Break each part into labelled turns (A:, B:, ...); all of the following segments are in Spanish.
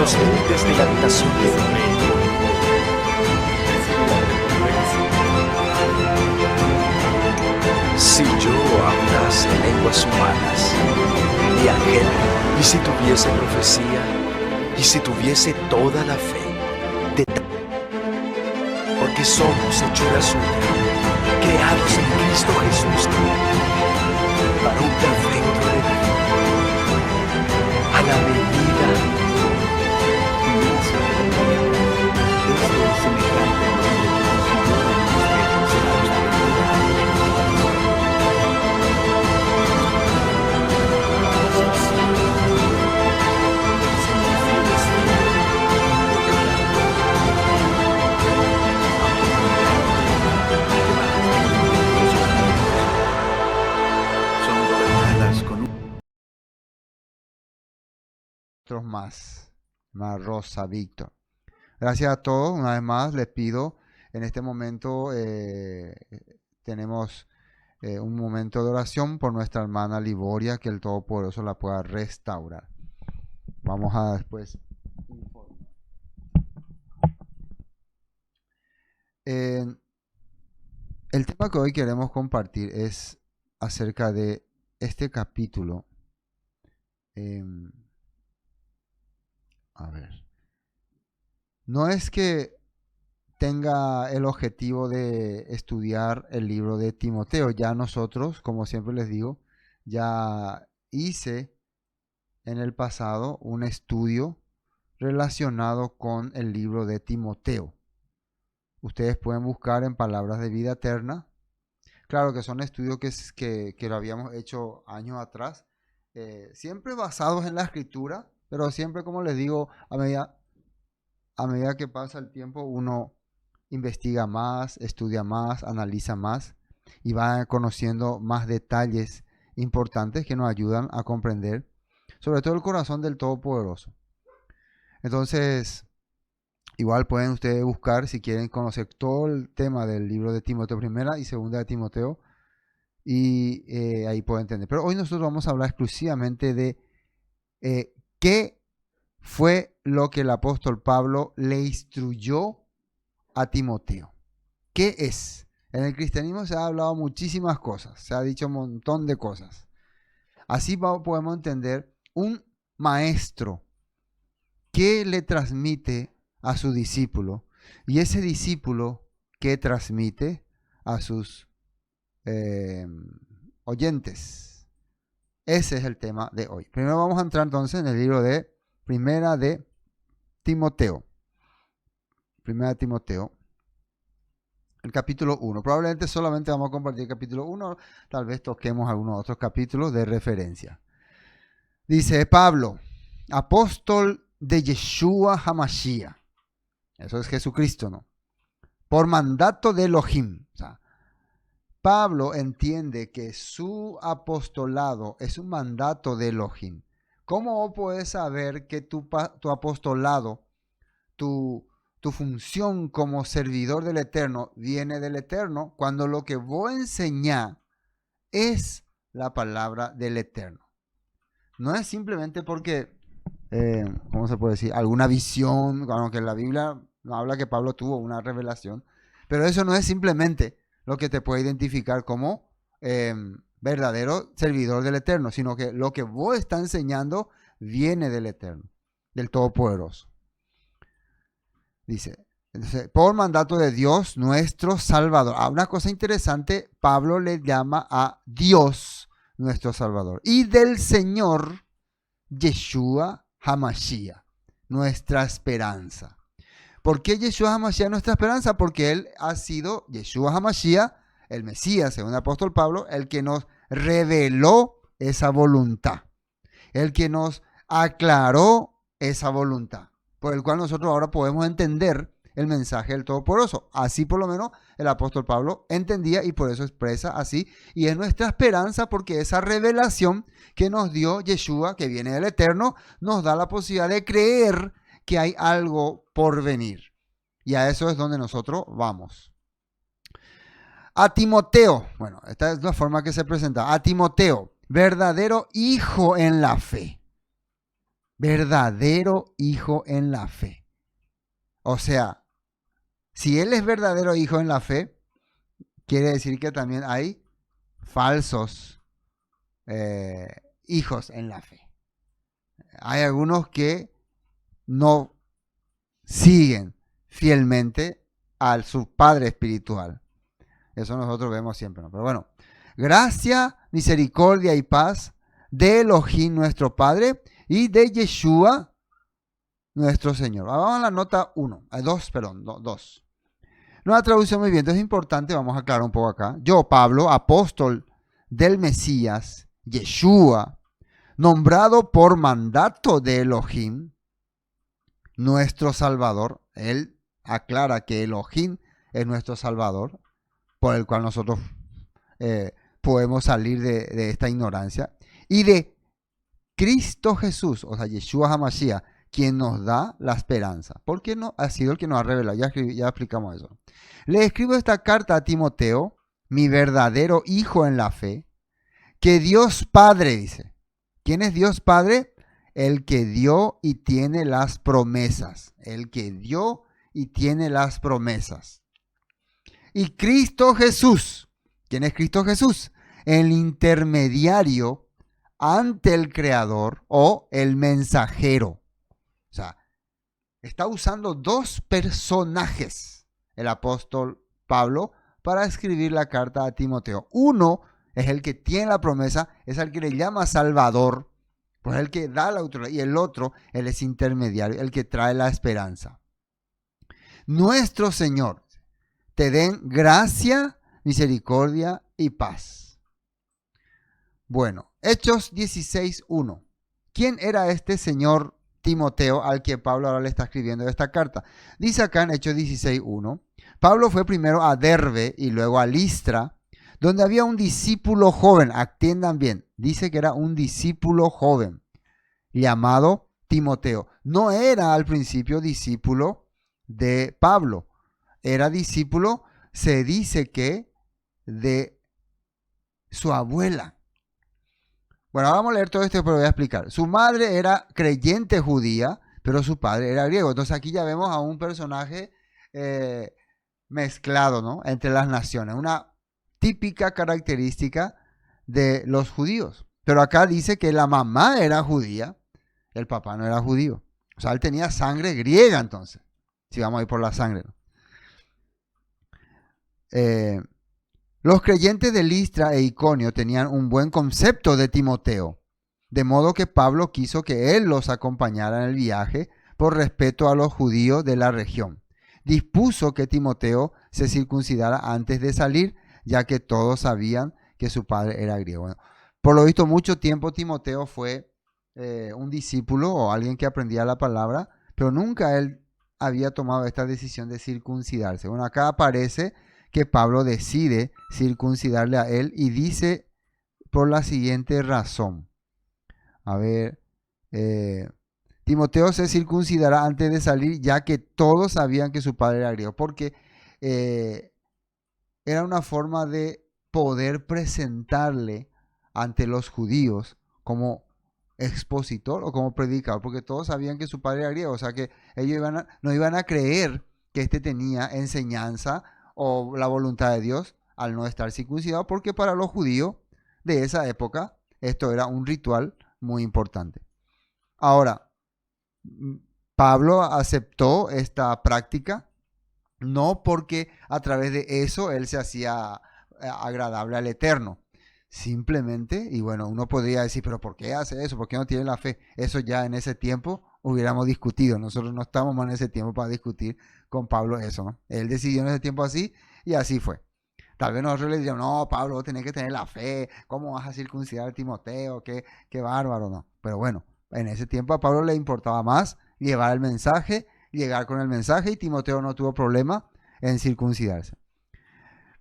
A: procede desde la habitación de fe. Si yo hablase lenguas humanas y ajenas, y si tuviese profecía, y si tuviese toda la fe, porque somos hechura suya, creados en Cristo Jesús, para un perfecto a la medida
B: más Rosa, Víctor. Gracias a todos. Una vez más les pido, en este momento tenemos un momento de oración por nuestra hermana Liboria, que el Todopoderoso la pueda restaurar. Vamos a después informar. El tema que hoy queremos compartir es acerca de este capítulo. A ver. No es que tenga el objetivo de estudiar el libro de Timoteo. Ya nosotros, como siempre les digo, ya hice en el pasado un estudio relacionado con el libro de Timoteo. Ustedes pueden buscar en Palabras de Vida Eterna. Claro que son estudios que lo habíamos hecho años atrás, siempre basados en la Escritura, pero siempre, como les digo, a medida que pasa el tiempo, uno investiga más, estudia más, analiza más y va conociendo más detalles importantes que nos ayudan a comprender, sobre todo el corazón del Todopoderoso. Entonces, igual pueden ustedes buscar, si quieren conocer todo el tema del libro de Timoteo, primera y segunda de Timoteo, y ahí pueden entender. Pero hoy nosotros vamos a hablar exclusivamente de qué fue lo que el apóstol Pablo le instruyó a Timoteo. ¿Qué es? En el cristianismo se ha hablado muchísimas cosas, se ha dicho un montón de cosas. Así podemos entender un maestro que le transmite a su discípulo y ese discípulo que transmite a sus oyentes. Ese es el tema de hoy. Primero vamos a entrar entonces en el libro de Primera de Timoteo. Primera de Timoteo. El capítulo 1. Probablemente solamente vamos a compartir el capítulo 1. Tal vez toquemos algunos otros capítulos de referencia. Dice Pablo, apóstol de Yeshua HaMashiach. Eso es Jesucristo, ¿no? Por mandato de Elohim. O sea, Pablo entiende que su apostolado es un mandato de Elohim. ¿Cómo vos podés saber que tu apostolado, tu función como servidor del Eterno viene del Eterno cuando lo que vos enseñás es la palabra del Eterno? No es simplemente porque, ¿cómo se puede decir? Alguna visión, aunque la Biblia no habla que Pablo tuvo una revelación, pero eso no es simplemente lo que te puede identificar como verdadero servidor del Eterno, sino que lo que vos estás enseñando viene del Eterno, del Todopoderoso. Dice, entonces, por mandato de Dios, nuestro Salvador. Una cosa interesante, Pablo le llama a Dios nuestro Salvador. Y del Señor, Yeshua HaMashiach, nuestra esperanza. ¿Por qué Yeshua HaMashiach nuestra esperanza? Porque Él ha sido, Yeshua HaMashiach, el Mesías, según el apóstol Pablo, el que nos reveló esa voluntad. El que nos aclaró esa voluntad, por el cual nosotros ahora podemos entender el mensaje del Todopoderoso. Así por lo menos el apóstol Pablo entendía y por eso expresa así. Y es nuestra esperanza porque esa revelación que nos dio Yeshua, que viene del Eterno, nos da la posibilidad de creer que hay algo por venir. Y a eso es donde nosotros vamos. A Timoteo, bueno, esta es la forma que se presenta. A Timoteo, verdadero hijo en la fe. verdadero hijo en la fe. O sea, si él es verdadero hijo en la fe, quiere decir que también hay falsos hijos en la fe. Hay algunos que no siguen fielmente a su padre espiritual. Eso nosotros vemos siempre, ¿no? Pero bueno, gracia, misericordia y paz de Elohim nuestro Padre y de Yeshua nuestro Señor. Vamos a la nota 2. Nueva traducción muy bien, entonces es importante, vamos a aclarar un poco acá. Yo, Pablo, apóstol del Mesías, Yeshua, nombrado por mandato de Elohim, nuestro Salvador. Él aclara que Elohim es nuestro Salvador, por el cual nosotros podemos salir de esta ignorancia. Y de Cristo Jesús, o sea, Yeshua HaMashiach, quien nos da la esperanza. Porque no ha sido el que nos ha revelado. Ya explicamos eso. Le escribo esta carta a Timoteo, mi verdadero hijo en la fe, que Dios Padre, dice. ¿Quién es Dios Padre? El que dio y tiene las promesas. El que dio y tiene las promesas. Y Cristo Jesús. ¿Quién es Cristo Jesús? El intermediario ante el Creador o el mensajero. O sea, está usando dos personajes el apóstol Pablo para escribir la carta a Timoteo. Uno es el que tiene la promesa, es el que le llama Salvador, pues el que da la autoridad. Y el otro, él es intermediario, el que trae la esperanza. Nuestro Señor, te den gracia, misericordia y paz. Bueno, Hechos 16:1. ¿Quién era este señor Timoteo al que Pablo ahora le está escribiendo esta carta? Dice acá en Hechos 16:1, Pablo fue primero a Derbe y luego a Listra, donde había un discípulo joven, atiendan bien, dice que era un discípulo joven, llamado Timoteo. No era al principio discípulo de Pablo, era discípulo, se dice que de su abuela. Bueno, vamos a leer todo esto, pero voy a explicar. Su madre era creyente judía, pero su padre era griego. Entonces aquí ya vemos a un personaje mezclado, ¿no?, entre las naciones. Una típica característica de los judíos. Pero acá dice que la mamá era judía, el papá no era judío. O sea, él tenía sangre griega entonces, si vamos a ir por la sangre, ¿no? Los creyentes de Listra e Iconio tenían un buen concepto de Timoteo, de modo que Pablo quiso que él los acompañara en el viaje por respeto a los judíos de la región. Dispuso que Timoteo se circuncidara antes de salir, ya que todos sabían que su padre era griego. Bueno, por lo visto, mucho tiempo Timoteo fue un discípulo o alguien que aprendía la palabra, pero nunca él había tomado esta decisión de circuncidarse. Bueno, acá aparece que Pablo decide circuncidarle a él y dice por la siguiente razón. A ver, Timoteo se circuncidará antes de salir, ya que todos sabían que su padre era griego, porque era una forma de poder presentarle ante los judíos como expositor o como predicador, porque todos sabían que su padre era griego, o sea que ellos no iban a creer que este tenía enseñanza o la voluntad de Dios al no estar circuncidado, porque para los judíos de esa época esto era un ritual muy importante. Ahora, Pablo aceptó esta práctica no porque a través de eso él se hacía agradable al Eterno, simplemente, y bueno, uno podría decir, pero ¿por qué hace eso? ¿Por qué no tiene la fe? Eso ya en ese tiempo hubiéramos discutido. Nosotros no estamos más en ese tiempo para discutir con Pablo eso, ¿no? Él decidió en ese tiempo así y así fue. Tal vez nosotros le diríamos, no, Pablo, vos tenés que tener la fe. ¿Cómo vas a circuncidar a Timoteo? Qué bárbaro, ¿no? Pero bueno, en ese tiempo a Pablo le importaba más llevar el mensaje, llegar con el mensaje, y Timoteo no tuvo problema en circuncidarse.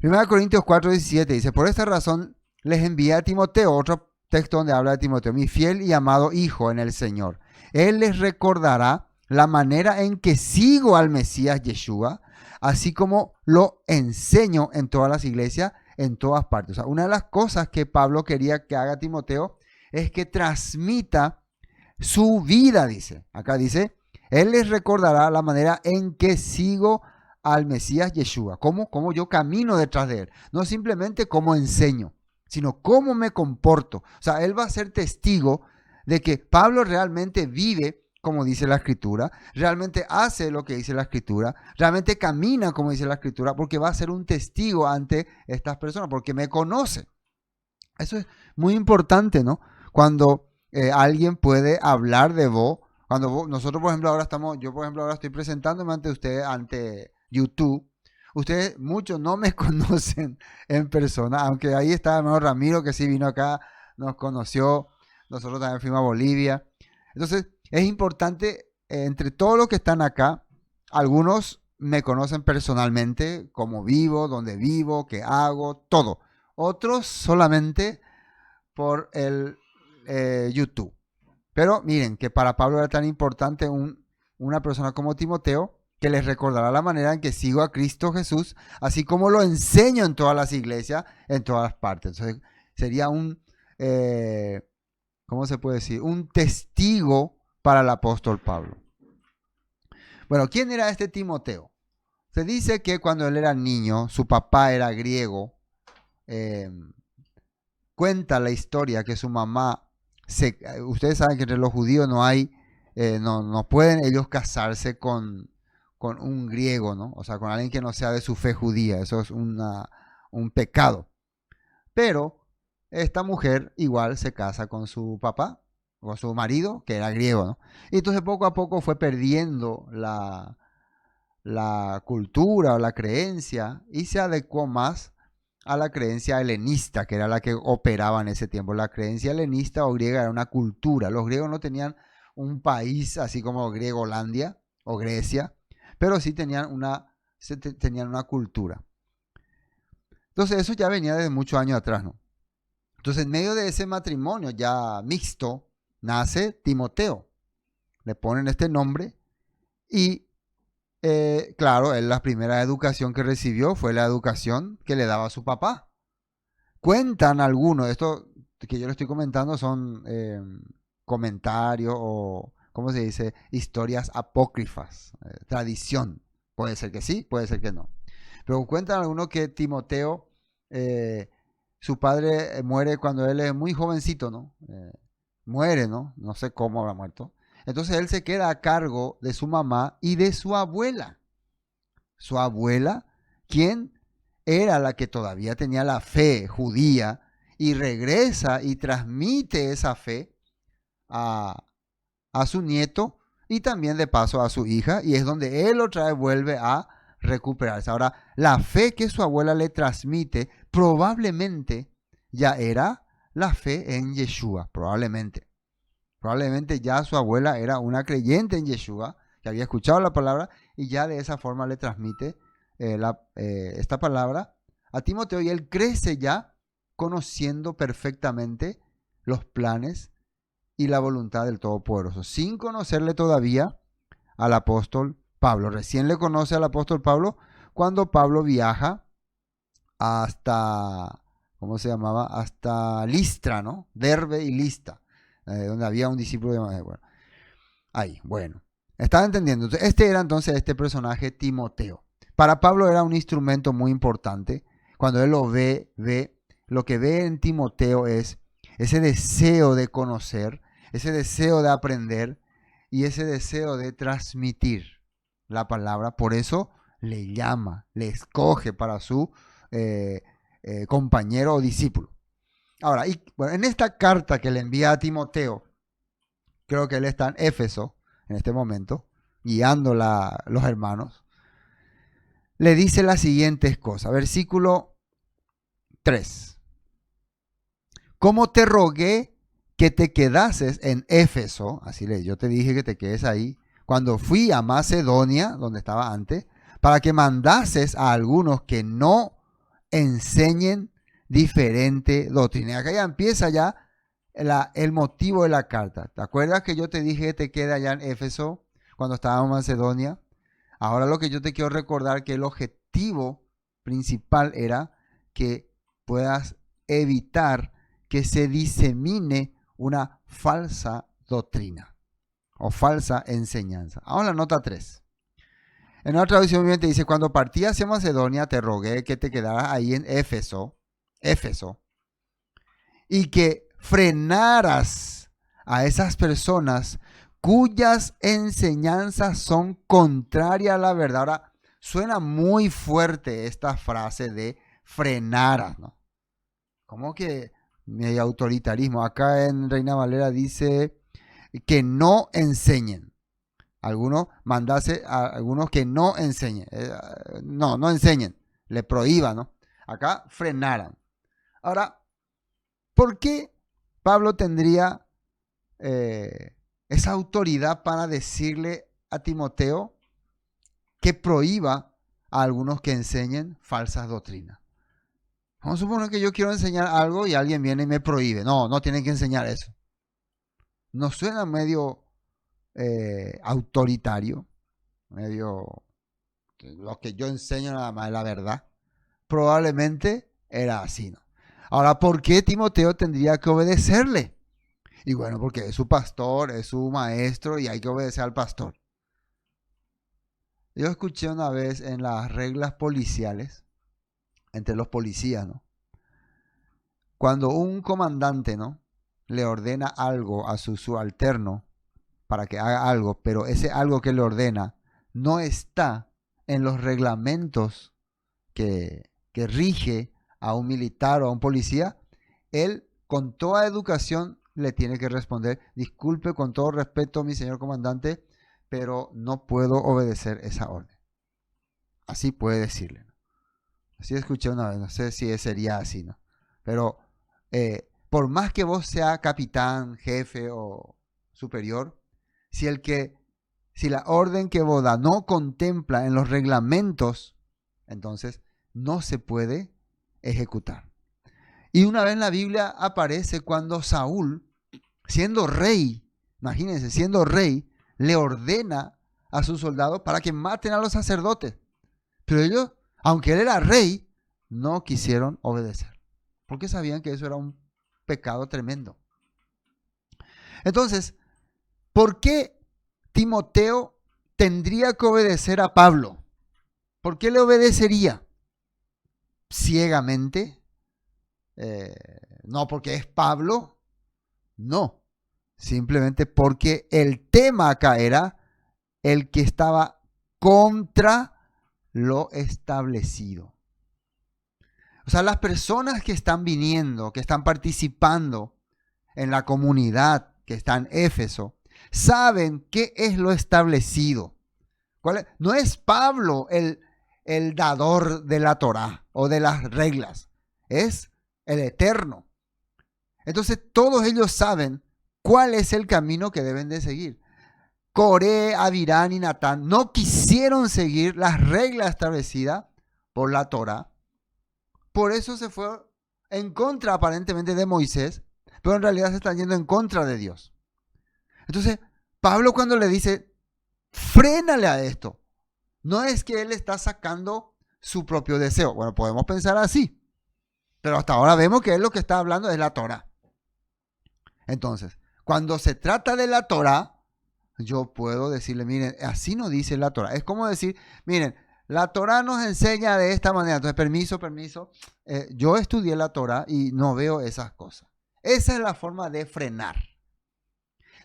B: 1 Corintios 4:17 dice, por esta razón les envié a Timoteo, otro texto donde habla de Timoteo, mi fiel y amado hijo en el Señor. Él les recordará la manera en que sigo al Mesías Yeshua, así como lo enseño en todas las iglesias, en todas partes. O sea, una de las cosas que Pablo quería que haga Timoteo es que transmita su vida, dice. Acá dice, Él les recordará la manera en que sigo al Mesías Yeshua. Cómo yo camino detrás de Él. No simplemente cómo enseño, sino cómo me comporto. O sea, Él va a ser testigo de que Pablo realmente vive como dice la Escritura, realmente hace lo que dice la Escritura, realmente camina como dice la Escritura, porque va a ser un testigo ante estas personas, porque me conoce. Eso es muy importante, ¿no? Cuando alguien puede hablar de vos, nosotros, por ejemplo, yo, por ejemplo, ahora estoy presentándome ante ustedes, ante YouTube. Ustedes, muchos no me conocen en persona, aunque ahí está el hermano Ramiro, que sí vino acá, nos conoció, nosotros también fuimos a Bolivia. Entonces, es importante, entre todos los que están acá, algunos me conocen personalmente, cómo vivo, dónde vivo, qué hago, todo. Otros solamente por el YouTube. Pero miren, que para Pablo era tan importante una persona como Timoteo, que les recordará la manera en que sigo a Cristo Jesús, así como lo enseño en todas las iglesias, en todas las partes. Entonces, sería ¿cómo se puede decir? Un testigo para el apóstol Pablo. Bueno, ¿quién era este Timoteo? Se dice que cuando él era niño, su papá era griego. Cuenta la historia que su mamá, ustedes saben que entre los judíos no pueden ellos casarse con un griego, ¿no? O sea, con alguien que no sea de su fe judía. Eso es un pecado. Pero esta mujer igual se casa con su papá, o su marido, que era griego, ¿no? Y entonces poco a poco fue perdiendo la cultura o la creencia y se adecuó más a la creencia helenista, que era la que operaba en ese tiempo. La creencia helenista o griega era una cultura. Los griegos no tenían un país así como Griegolandia o Grecia, pero sí tenían una cultura. Entonces eso ya venía desde muchos años atrás, ¿no? Entonces en medio de ese matrimonio ya mixto, nace Timoteo. Le ponen este nombre y claro, él la primera educación que recibió fue la educación que le daba su papá. Cuentan algunos, esto que yo le estoy comentando son comentarios o, ¿cómo se dice? Historias apócrifas, tradición. Puede ser que sí, puede ser que no. Pero cuentan algunos que Timoteo, su padre muere cuando él es muy jovencito, ¿no? Muere, ¿no? No sé cómo habrá muerto. Entonces él se queda a cargo de su mamá y de su abuela. Su abuela, quien era la que todavía tenía la fe judía, y regresa y transmite esa fe a su nieto y también de paso a su hija, y es donde él otra vez vuelve a recuperarse. Ahora, la fe que su abuela le transmite probablemente ya era la fe en Yeshua, probablemente. Probablemente ya su abuela era una creyente en Yeshua, que había escuchado la palabra y ya de esa forma le transmite esta palabra a Timoteo, y él crece ya conociendo perfectamente los planes y la voluntad del Todopoderoso, sin conocerle todavía al apóstol Pablo. Recién le conoce al apóstol Pablo cuando Pablo viaja hasta, ¿cómo se llamaba? Hasta Listra, ¿no? Derbe y Lista. Donde había un discípulo de... Bueno, ahí, bueno. ¿Están entendiendo? Este era entonces este personaje Timoteo. Para Pablo era un instrumento muy importante. Cuando él lo ve, lo que ve en Timoteo es ese deseo de conocer, ese deseo de aprender y ese deseo de transmitir la palabra. Por eso le llama, le escoge para su compañero o discípulo. Ahora, bueno, en esta carta que le envía a Timoteo, creo que él está en Éfeso en este momento, guiando los hermanos, le dice las siguientes cosas. Versículo 3. Como te rogué que te quedases en Éfeso, yo te dije que te quedes ahí, cuando fui a Macedonia, donde estaba antes, para que mandases a algunos que no enseñen diferente doctrina. Acá ya empieza ya el motivo de la carta. ¿Te acuerdas que yo te dije que te queda allá en Éfeso cuando estábamos en Macedonia? Ahora lo que yo te quiero recordar que el objetivo principal era que puedas evitar que se disemine una falsa doctrina o falsa enseñanza. Ahora la nota 3. En otra traducción viviente dice, cuando partí hacia Macedonia te rogué que te quedaras ahí en Éfeso, y que frenaras a esas personas cuyas enseñanzas son contrarias a la verdad. Ahora, suena muy fuerte esta frase de frenaras, ¿no? Como que medio autoritarismo. Acá en Reina Valera dice que no enseñen. Algunos mandase a algunos que no enseñen. No enseñen. Le prohíban, ¿no? Acá frenaran. Ahora, ¿por qué Pablo tendría esa autoridad para decirle a Timoteo que prohíba a algunos que enseñen falsas doctrinas? Vamos a suponer que yo quiero enseñar algo y alguien viene y me prohíbe. No tienen que enseñar eso. ¿No suena medio autoritario? Medio lo que yo enseño nada más es la verdad. Probablemente era así, ¿no? Ahora, ¿por qué Timoteo tendría que obedecerle? Y bueno, porque es su pastor, es su maestro y hay que obedecer al pastor. Yo escuché una vez en las reglas policiales, entre los policías, ¿no? Cuando un comandante, ¿no?, le ordena algo a su subalterno para que haga algo, pero ese algo que le ordena no está en los reglamentos que rige a un militar o a un policía, él con toda educación le tiene que responder: disculpe, con todo respeto, mi señor comandante, pero no puedo obedecer esa orden. Así puede decirle, ¿no? Así escuché una vez, no sé si sería así, ¿no? Pero por más que vos seas capitán, jefe o superior, si la orden que vos da no contempla en los reglamentos, entonces no se puede ejecutar. Y una vez en la Biblia aparece cuando Saúl, siendo rey, imagínense, siendo rey, le ordena a sus soldados para que maten a los sacerdotes. Pero ellos, aunque él era rey, no quisieron obedecer, porque sabían que eso era un pecado tremendo. Entonces, ¿por qué Timoteo tendría que obedecer a Pablo? ¿Por qué le obedecería? ¿Ciegamente? No porque es Pablo, no, simplemente porque el tema acá era el que estaba contra lo establecido. O sea, las personas que están viniendo, que están participando en la comunidad que está en Éfeso, saben qué es lo establecido. No es Pablo el dador de la Torá o de las reglas, es el Eterno. Entonces todos ellos saben cuál es el camino que deben de seguir. Coré, Abirán y Natán no quisieron seguir las reglas establecidas por la Torá. Por eso se fue en contra aparentemente de Moisés, pero en realidad se están yendo en contra de Dios. Entonces Pablo, cuando le dice frénale a esto, no es que él está sacando su propio deseo. Bueno, podemos pensar así, pero hasta ahora vemos que él lo que está hablando es la Torá. Entonces, cuando se trata de la Torá, yo puedo decirle: miren, así no dice la Torá. Es como decir: miren, la Torá nos enseña de esta manera. Entonces, permiso. Yo estudié la Torá y no veo esas cosas. Esa es la forma de frenar.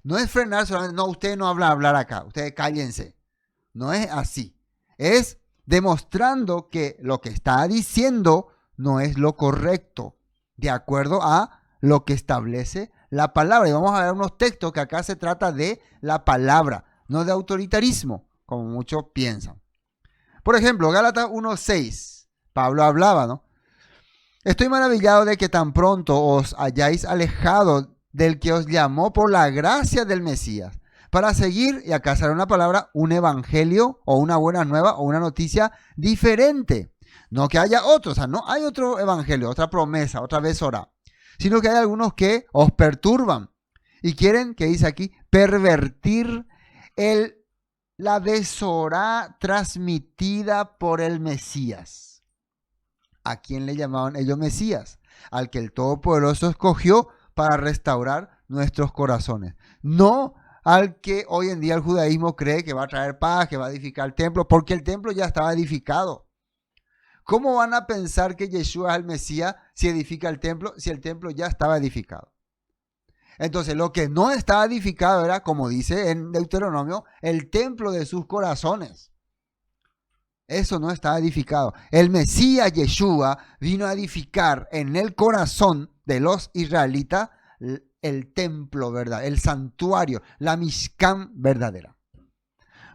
B: No es frenar solamente: no, ustedes no hablar acá, ustedes cállense. No es así. Es demostrando que lo que está diciendo no es lo correcto, de acuerdo a lo que establece la palabra. Y vamos a ver unos textos que acá se trata de la palabra, no de autoritarismo, como muchos piensan. Por ejemplo, Gálatas 1:6, Pablo hablaba, ¿no? Estoy maravillado de que tan pronto os hayáis alejado del que os llamó por la gracia del Mesías, para seguir, y acá sale una palabra, un evangelio o una buena nueva o una noticia diferente. No que haya otro, o sea, no hay otro evangelio, otra promesa, otra besora, sino que hay algunos que os perturban y quieren, que dice aquí, pervertir la besora transmitida por el Mesías. ¿A quién le llamaban ellos Mesías? Al que el Todopoderoso escogió para restaurar nuestros corazones. No al que hoy en día el judaísmo cree que va a traer paz, que va a edificar el templo, porque el templo ya estaba edificado. ¿Cómo van a pensar que Yeshua es el Mesías si edifica el templo, si el templo ya estaba edificado? Entonces, lo que no estaba edificado era, como dice en Deuteronomio, el templo de sus corazones. Eso no estaba edificado. El Mesías Yeshua vino a edificar en el corazón de los israelitas el templo, ¿verdad? El santuario, la Mishkan verdadera.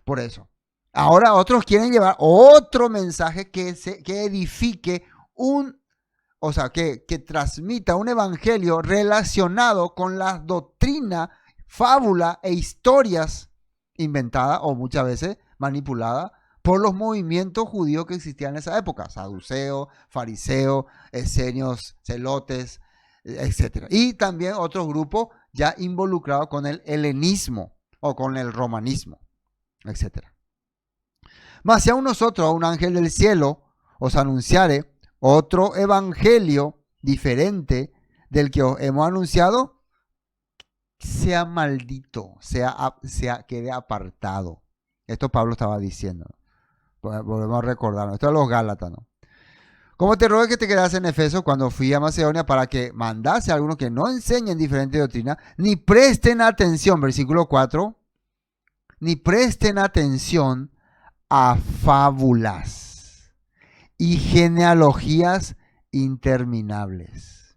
B: Por eso. Ahora otros quieren llevar otro mensaje que edifique que transmita un evangelio relacionado con la doctrina, fábula e historias inventadas o muchas veces manipuladas por los movimientos judíos que existían en esa época, saduceos, fariseos, esenios, celotes, etc. Y también otros grupos ya involucrados con el helenismo o con el romanismo, etc. Mas si aún nosotros, a un ángel del cielo, os anunciare otro evangelio diferente del que os hemos anunciado, sea maldito, quede apartado. Esto Pablo estaba diciendo. Volvemos a recordarnos. Esto es los Gálatas, ¿no? Como te ruego que te quedas en Efeso cuando fui a Macedonia para que mandase a algunos que no enseñen diferente doctrina, ni presten atención, versículo 4, ni presten atención a fábulas y genealogías interminables.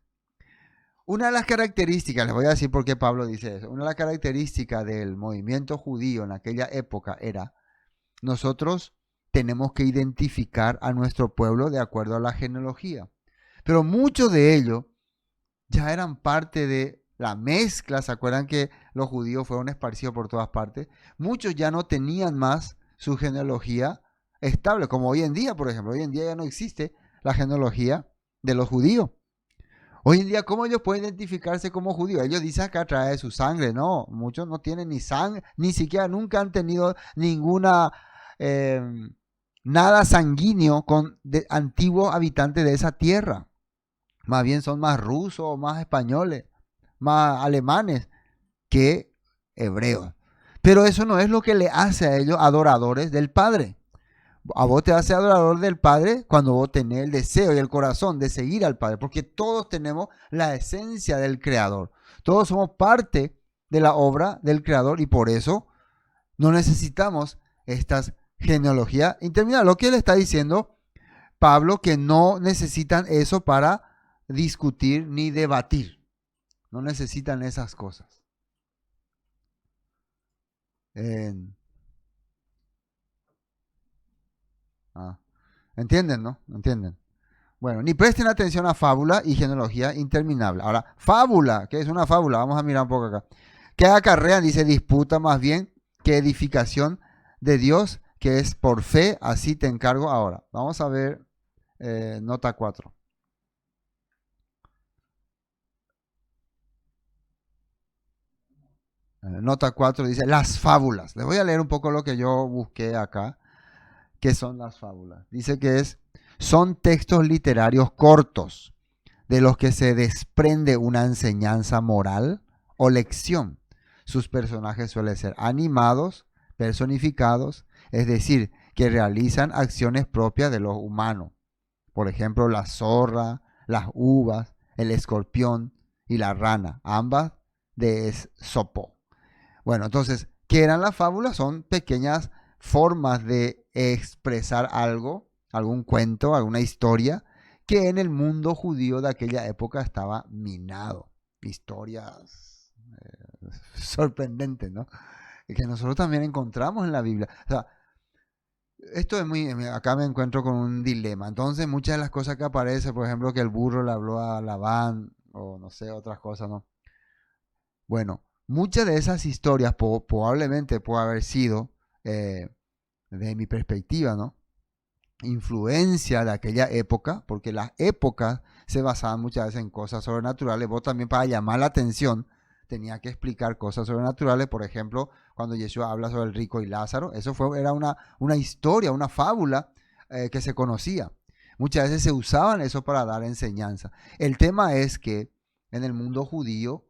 B: Una de las características, les voy a decir por qué Pablo dice eso, una de las características del movimiento judío en aquella época era, nosotros tenemos que identificar a nuestro pueblo de acuerdo a la genealogía. Pero muchos de ellos ya eran parte de la mezcla. ¿Se acuerdan que los judíos fueron esparcidos por todas partes? Muchos ya no tenían más su genealogía estable, como hoy en día, por ejemplo. Hoy en día ya no existe la genealogía de los judíos. Hoy en día, ¿cómo ellos pueden identificarse como judíos? Ellos dicen que a través de su sangre. No, muchos no tienen ni sangre, ni siquiera nunca han tenido ninguna... nada sanguíneo con antiguos habitantes de esa tierra. Más bien son más rusos, más españoles, más alemanes que hebreos. Pero eso no es lo que le hace a ellos adoradores del Padre. A vos te hace adorador del Padre cuando vos tenés el deseo y el corazón de seguir al Padre, porque todos tenemos la esencia del Creador. Todos somos parte de la obra del Creador y por eso no necesitamos estas genealogía interminable. Lo que le está diciendo Pablo, que no necesitan eso para discutir ni debatir. No necesitan esas cosas. ¿Entienden, no? ¿Entienden? Bueno, ni presten atención a fábula y genealogía interminable. Ahora, fábula, ¿qué es una fábula? Vamos a mirar un poco acá. Que acarrean, dice, disputa más bien que edificación de Dios, que es por fe, así te encargo ahora. Vamos a ver nota 4. Nota 4 dice las fábulas. Les voy a leer un poco lo que yo busqué acá. ¿Qué son las fábulas? Dice que son textos literarios cortos de los que se desprende una enseñanza moral o lección. Sus personajes suelen ser animados, personificados, es decir, que realizan acciones propias de los humanos. Por ejemplo, la zorra, las uvas, el escorpión y la rana, ambas de Esopo. Bueno, entonces, ¿qué eran las fábulas? Son pequeñas formas de expresar algo, algún cuento, alguna historia, que en el mundo judío de aquella época estaba minado. Historias sorprendentes, ¿no? Que nosotros también encontramos en la Biblia. O sea, esto es acá me encuentro con un dilema. Entonces, muchas de las cosas que aparecen, por ejemplo, que el burro le habló a Labán, o no sé, otras cosas, ¿no? Bueno, muchas de esas historias probablemente puede haber sido, desde mi perspectiva, ¿no?, influencia de aquella época, porque las épocas se basaban muchas veces en cosas sobrenaturales. Vos también, para llamar la atención, tenía que explicar cosas sobrenaturales. Por ejemplo, cuando Yeshua habla sobre el rico y Lázaro, eso era una historia, una fábula que se conocía. Muchas veces se usaban eso para dar enseñanza. El tema es que en el mundo judío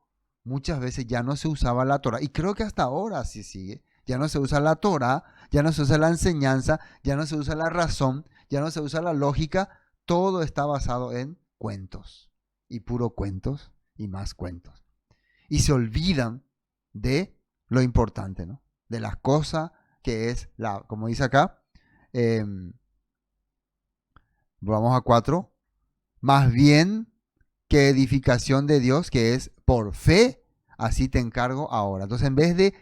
B: muchas veces ya no se usaba la Torah, y creo que hasta ahora así sigue. Ya no se usa la Torah, ya no se usa la enseñanza, ya no se usa la razón, ya no se usa la lógica. Todo está basado en cuentos, y puro cuentos, y más cuentos. Y se olvidan de lo importante, ¿no? De las cosas que es, como dice acá, vamos a 4, más bien que edificación de Dios, que es por fe, así te encargo ahora. Entonces, en vez de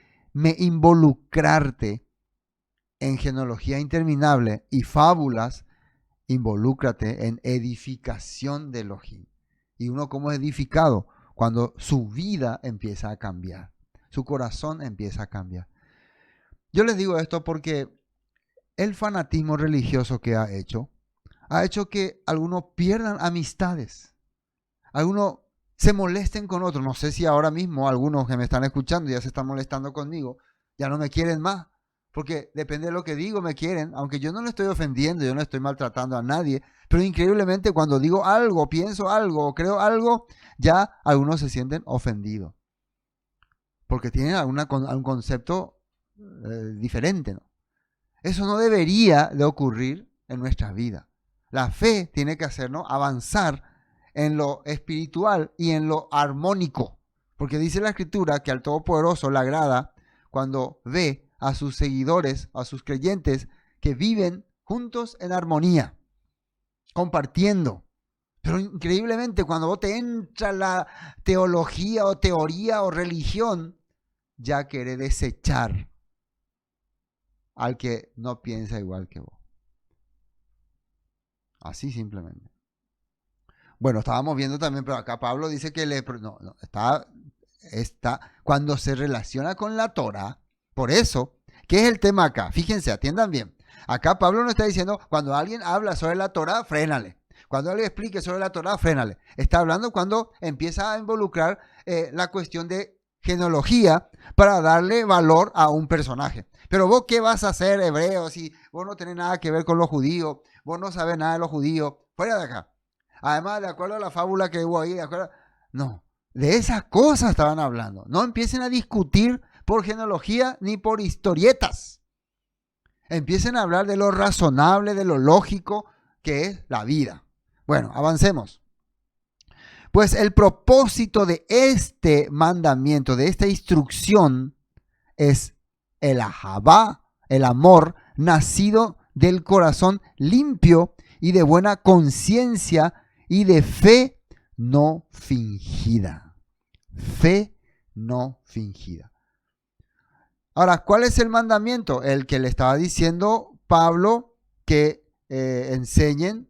B: involucrarte en genealogía interminable y fábulas, involúcrate en edificación de Elohim. ¿Y uno cómo es edificado? Cuando su vida empieza a cambiar, su corazón empieza a cambiar. Yo les digo esto porque el fanatismo religioso que ha hecho que algunos pierdan amistades, algunos se molesten con otros. No sé si ahora mismo algunos que me están escuchando ya se están molestando conmigo, ya no me quieren más, porque depende de lo que digo, me quieren, aunque yo no le estoy ofendiendo, yo no estoy maltratando a nadie, pero increíblemente cuando digo algo, pienso algo o creo algo, ya algunos se sienten ofendidos, porque tienen algún concepto diferente, ¿no? Eso no debería de ocurrir en nuestras vidas. La fe tiene que hacernos avanzar en lo espiritual y en lo armónico, porque dice la Escritura que al Todopoderoso le agrada cuando ve a sus seguidores, a sus creyentes, que viven juntos en armonía, compartiendo. Pero increíblemente cuando vos te entra la teología o teoría o religión, ya querés desechar al que no piensa igual que vos. Así simplemente. Bueno, estábamos viendo también, pero acá Pablo dice que está cuando se relaciona con la Torah. Por eso, ¿qué es el tema acá? Fíjense, atiendan bien. Acá Pablo no está diciendo, cuando alguien habla sobre la Torah, frénale. Cuando alguien explique sobre la Torah, frénale. Está hablando cuando empieza a involucrar la cuestión de genealogía para darle valor a un personaje. Pero vos, ¿qué vas a hacer, hebreo, si vos no tenés nada que ver con los judíos? Vos no sabés nada de los judíos. Fuera de acá. Además, de acuerdo a la fábula que hubo ahí, no, de esas cosas estaban hablando. No empiecen a discutir por genealogía ni por historietas. Empiecen a hablar de lo razonable, de lo lógico que es la vida. Bueno, avancemos. Pues el propósito de este mandamiento, de esta instrucción, es el ahabá, el amor nacido del corazón limpio y de buena conciencia y de fe no fingida. Fe no fingida. Ahora, ¿cuál es el mandamiento? El que le estaba diciendo Pablo que enseñen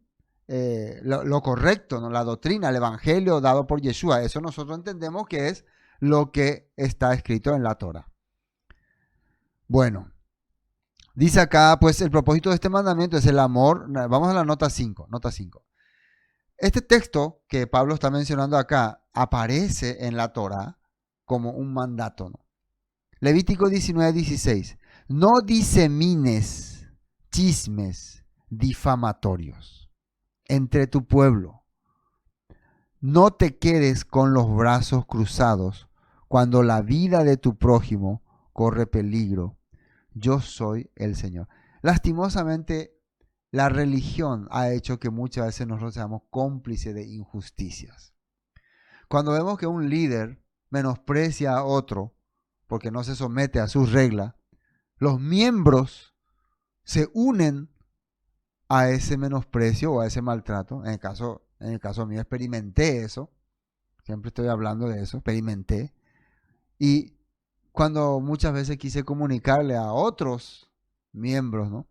B: lo correcto, ¿no? La doctrina, el evangelio dado por Yeshua. Eso nosotros entendemos que es lo que está escrito en la Torah. Bueno, dice acá, pues el propósito de este mandamiento es el amor. Vamos a la nota 5. Nota 5. Este texto que Pablo está mencionando acá aparece en la Torah como un mandato, ¿no? Levítico 19:16. No disemines chismes difamatorios entre tu pueblo. No te quedes con los brazos cruzados cuando la vida de tu prójimo corre peligro. Yo soy el Señor. Lastimosamente, la religión ha hecho que muchas veces nosotros seamos cómplices de injusticias. Cuando vemos que un líder menosprecia a otro porque no se somete a sus reglas, los miembros se unen a ese menosprecio o a ese maltrato. En el caso mío experimenté eso. Siempre estoy hablando de eso, experimenté. Y cuando muchas veces quise comunicarle a otros miembros, ¿no?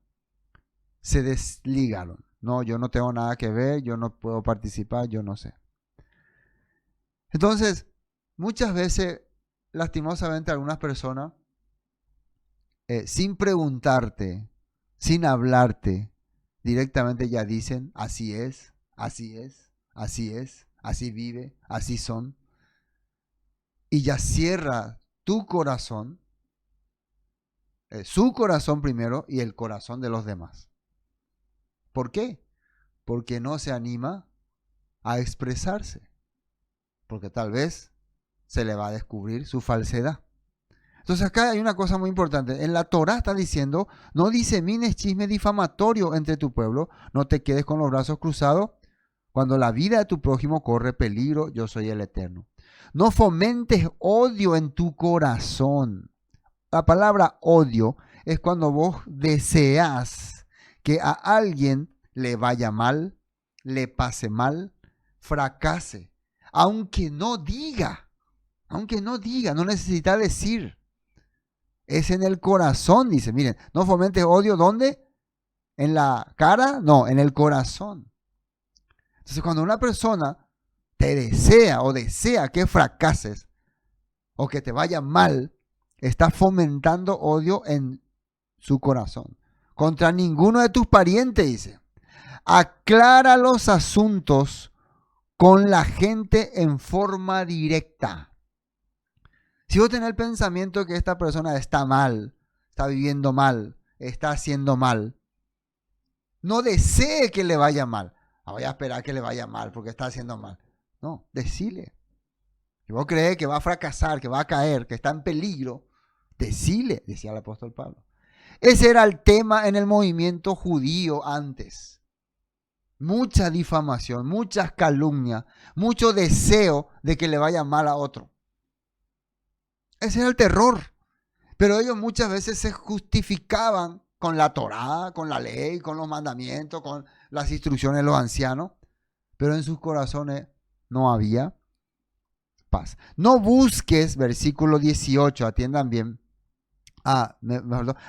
B: Se desligaron. No, yo no tengo nada que ver, yo no puedo participar, yo no sé. Entonces, muchas veces, lastimosamente, algunas personas, sin preguntarte, sin hablarte, directamente ya dicen, así es, así es, así es, así vive, así son. Y ya cierra tu corazón, su corazón primero y el corazón de los demás. ¿Por qué? Porque no se anima a expresarse. Porque tal vez se le va a descubrir su falsedad. Entonces acá hay una cosa muy importante. En la Torá está diciendo, no disemines chisme difamatorio entre tu pueblo, no te quedes con los brazos cruzados. Cuando la vida de tu prójimo corre peligro, yo soy el Eterno. No fomentes odio en tu corazón. La palabra odio es cuando vos deseas que a alguien le vaya mal, le pase mal, fracase, aunque no diga, no necesita decir. Es en el corazón, dice. Miren, no fomentes odio, ¿dónde? ¿En la cara? No, en el corazón. Entonces, cuando una persona te desea o desea que fracases o que te vaya mal, está fomentando odio en su corazón. Contra ninguno de tus parientes, dice. Aclara los asuntos con la gente en forma directa. Si vos tenés el pensamiento que esta persona está mal, está viviendo mal, está haciendo mal, no desee que le vaya mal. Voy a esperar que le vaya mal porque está haciendo mal. No, decile. Si vos crees que va a fracasar, que va a caer, que está en peligro, decile, decía el apóstol Pablo. Ese era el tema en el movimiento judío antes. Mucha difamación, muchas calumnias, mucho deseo de que le vaya mal a otro. Ese era el terror. Pero ellos muchas veces se justificaban con la Torá, con la ley, con los mandamientos, con las instrucciones de los ancianos. Pero en sus corazones no había paz. No busques, versículo 18, atiendan bien.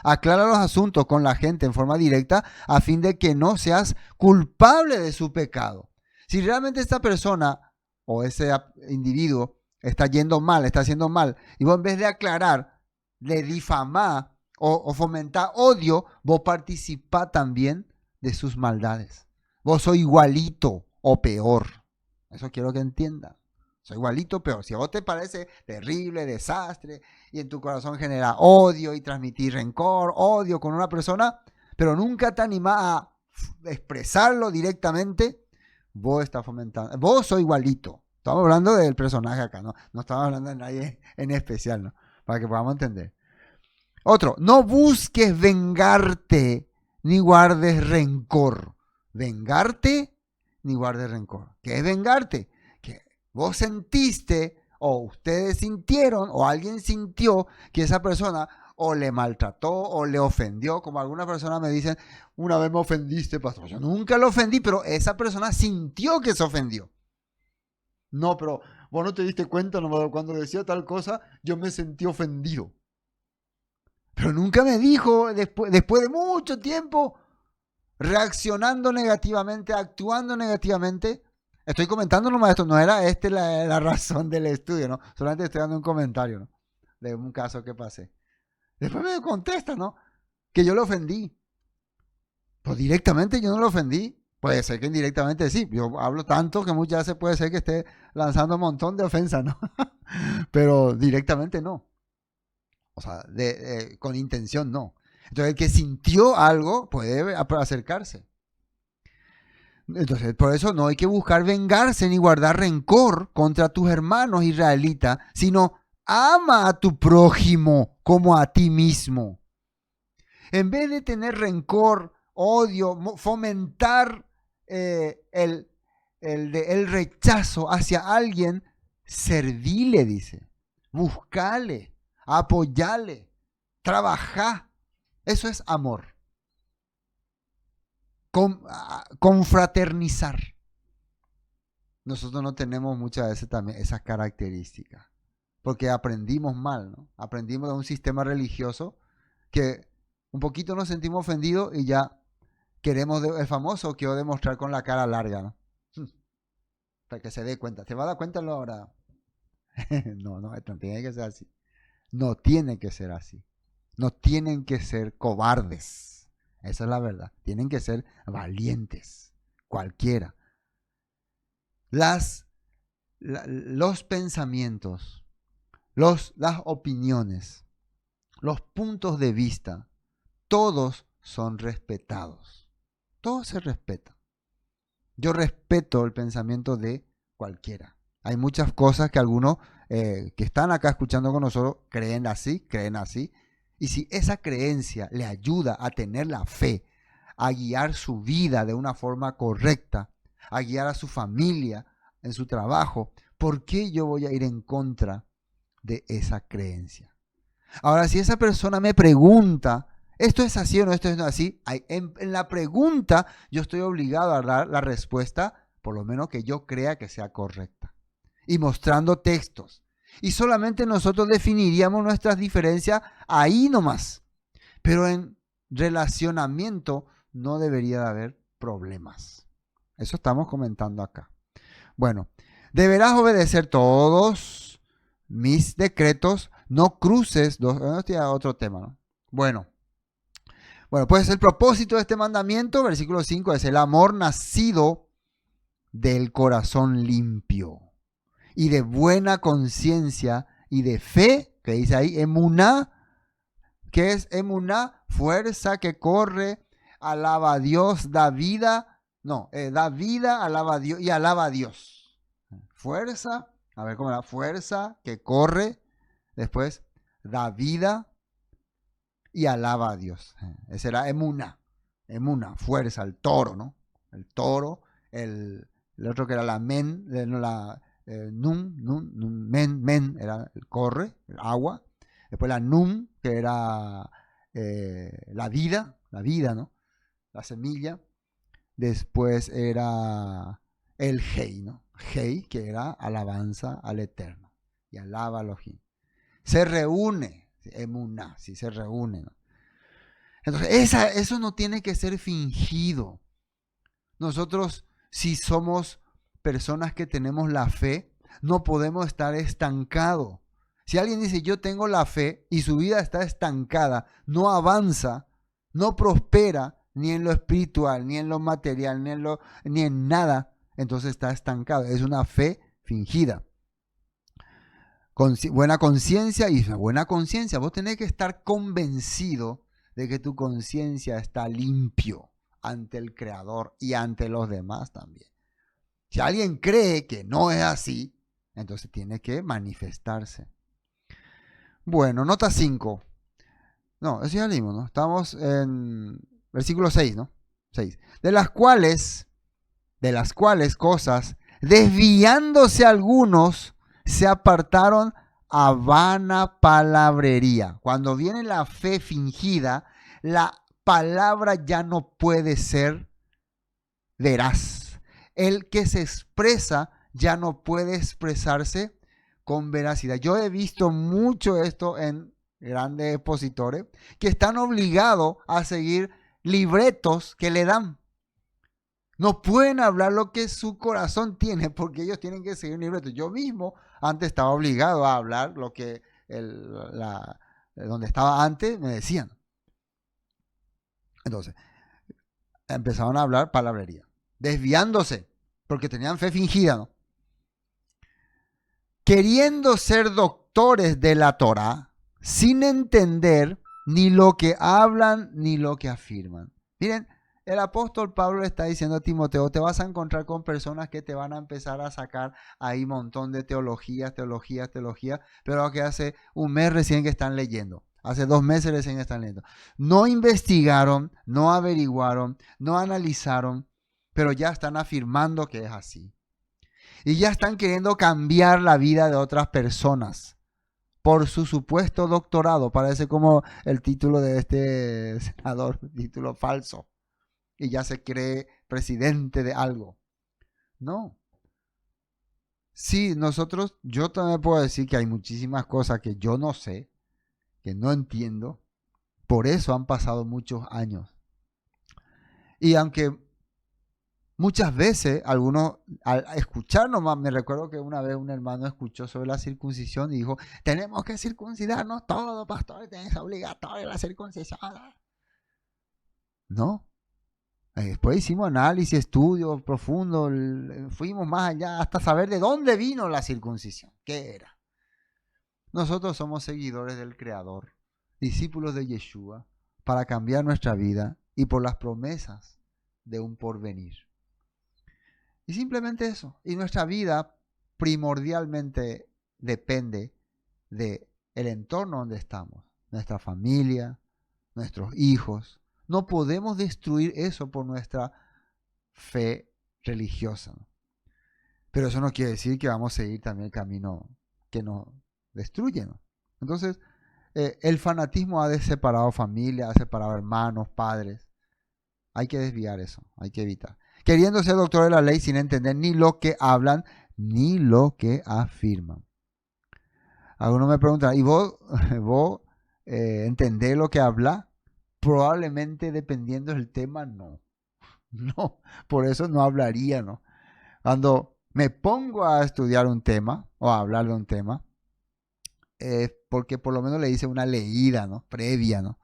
B: Aclara los asuntos con la gente en forma directa a fin de que no seas culpable de su pecado. Si realmente esta persona o ese individuo está yendo mal, está haciendo mal, y vos en vez de aclarar, le difamás o fomentar odio, vos participás también de sus maldades. Vos sos igualito o peor. Eso quiero que entiendan. Soy igualito, peor. Si a vos te parece terrible, desastre, y en tu corazón genera odio y transmitir rencor, odio con una persona, pero nunca te animás a expresarlo directamente, vos estás fomentando. Vos sos igualito. Estamos hablando del personaje acá, ¿no? No estamos hablando de nadie en especial, ¿no? Para que podamos entender. Otro, no busques vengarte ni guardes rencor. Vengarte ni guardes rencor. ¿Qué es vengarte? Que vos sentiste o ustedes sintieron o alguien sintió que esa persona o le maltrató o le ofendió, como algunas personas me dicen, una vez me ofendiste, pastor. Yo nunca lo ofendí, pero esa persona sintió que se ofendió. No, pero vos no te diste cuenta, no, cuando decía tal cosa, yo me sentí ofendido. Pero nunca me dijo, después de mucho tiempo, reaccionando negativamente, actuando negativamente. Estoy comentando nomás esto, no era la razón del estudio, ¿no? Solamente estoy dando un comentario, ¿no? De un caso que pasé. Después me contesta, ¿no? Que yo lo ofendí. Pues directamente yo no lo ofendí. Puede ser que indirectamente sí. Yo hablo tanto que muchas veces puede ser que esté lanzando un montón de ofensas, ¿no? Pero directamente no. O sea, con intención no. Entonces el que sintió algo puede acercarse. Entonces por eso no hay que buscar vengarse ni guardar rencor contra tus hermanos israelitas, sino ama a tu prójimo como a ti mismo. En vez de tener rencor, odio, fomentar el rechazo hacia alguien, servile, dice. Buscale, apoyale, trabajá. Eso es amor. Confraternizar. Nosotros no tenemos muchas veces también esas características. Porque aprendimos mal, ¿no? Aprendimos de un sistema religioso que un poquito nos sentimos ofendidos y ya queremos el famoso quiero demostrar con la cara larga, ¿no? Para que se dé cuenta. ¿Se va a dar cuenta ahora? No tiene que ser así. No tiene que ser así. No tienen que ser cobardes. Esa es la verdad. Tienen que ser valientes. Cualquiera. Los pensamientos, las opiniones, los puntos de vista, todos son respetados. Todos se respetan. Yo respeto el pensamiento de cualquiera. Hay muchas cosas que algunos que están acá escuchando con nosotros creen así. Y si esa creencia le ayuda a tener la fe, a guiar su vida de una forma correcta, a guiar a su familia en su trabajo, ¿por qué yo voy a ir en contra de esa creencia? Ahora, si esa persona me pregunta, ¿esto es así o no? ¿Esto es así? En la pregunta yo estoy obligado a dar la respuesta, por lo menos que yo crea que sea correcta. Y mostrando textos. Y solamente nosotros definiríamos nuestras diferencias ahí nomás. Pero en relacionamiento no debería de haber problemas. Eso estamos comentando acá. Bueno, deberás obedecer todos mis decretos, no cruces, otro tema, ¿no? Bueno, pues el propósito de este mandamiento, versículo 5, es el amor nacido del corazón limpio y de buena conciencia y de fe, que dice ahí, emuná, que es emuná, fuerza que corre, alaba a Dios, da vida, alaba a Dios y alaba a Dios. Fuerza, a ver cómo era, fuerza que corre, después da vida y alaba a Dios. Ese era emuná, fuerza, el toro, ¿no? El toro, el otro que era la men, men era el corre, el agua. Después la num, que era la vida, ¿no? La semilla. Después era el hei, ¿no? Hei, que era alabanza al Eterno. Y alaba a Elohim. Se reúne, emuná, sí, se reúne, ¿no? Entonces, eso no tiene que ser fingido. Nosotros, si somos personas que tenemos la fe, no podemos estar estancados. Si alguien dice, yo tengo la fe y su vida está estancada, no avanza, no prospera, ni en lo espiritual, ni en lo material, ni en nada, entonces está estancado. Es una fe fingida. Buena conciencia, y una buena conciencia, vos tenés que estar convencido de que tu conciencia está limpio ante el Creador y ante los demás también. Si alguien cree que no es así, entonces tiene que manifestarse. Bueno, nota 5. No, eso ya leímos, ¿no? Estamos en versículo 6, ¿no? 6. De las cuales cosas, desviándose algunos, se apartaron a vana palabrería. Cuando viene la fe fingida, la palabra ya no puede ser veraz. El que se expresa ya no puede expresarse con veracidad. Yo he visto mucho esto en grandes expositores que están obligados a seguir libretos que le dan. No pueden hablar lo que su corazón tiene porque ellos tienen que seguir un libreto. Yo mismo antes estaba obligado a hablar lo que donde estaba antes me decían. Entonces, empezaron a hablar palabrería, desviándose porque tenían fe fingida, ¿no? Queriendo ser doctores de la Torá, sin entender ni lo que hablan ni lo que afirman. Miren, el apóstol Pablo le está diciendo a Timoteo, te vas a encontrar con personas que te van a empezar a sacar ahí un montón de teologías, pero que hace un mes recién que están leyendo. Hace 2 meses recién están leyendo. No investigaron, no averiguaron, no analizaron, pero ya están afirmando que es así. Y ya están queriendo cambiar la vida de otras personas por su supuesto doctorado. Parece como el título de este senador, título falso. Y ya se cree presidente de algo. No. Sí, yo también puedo decir que hay muchísimas cosas que yo no sé, que no entiendo. Por eso han pasado muchos años. Y aunque muchas veces algunos, al escuchar nomás, me recuerdo que una vez un hermano escuchó sobre la circuncisión y dijo, tenemos que circuncidarnos todos, pastor, es obligatorio la circuncisión. No. Después hicimos análisis, estudios profundos, fuimos más allá hasta saber de dónde vino la circuncisión, qué era. Nosotros somos seguidores del Creador, discípulos de Yeshua, para cambiar nuestra vida y por las promesas de un porvenir. Y simplemente eso. Y nuestra vida primordialmente depende del entorno donde estamos, nuestra familia, nuestros hijos. No podemos destruir eso por nuestra fe religiosa, ¿no? Pero eso no quiere decir que vamos a seguir también el camino que nos destruye, ¿no? Entonces, el fanatismo ha separado familia, ha separado hermanos, padres. Hay que desviar eso, hay que evitar. Queriendo ser doctor de la ley sin entender ni lo que hablan, ni lo que afirman. Algunos me preguntan, ¿y vos entendés lo que habla? Probablemente dependiendo del tema, no. No, por eso no hablaría, ¿no? Cuando me pongo a estudiar un tema o a hablar de un tema, porque por lo menos le hice una leída, ¿no? Previa, ¿no?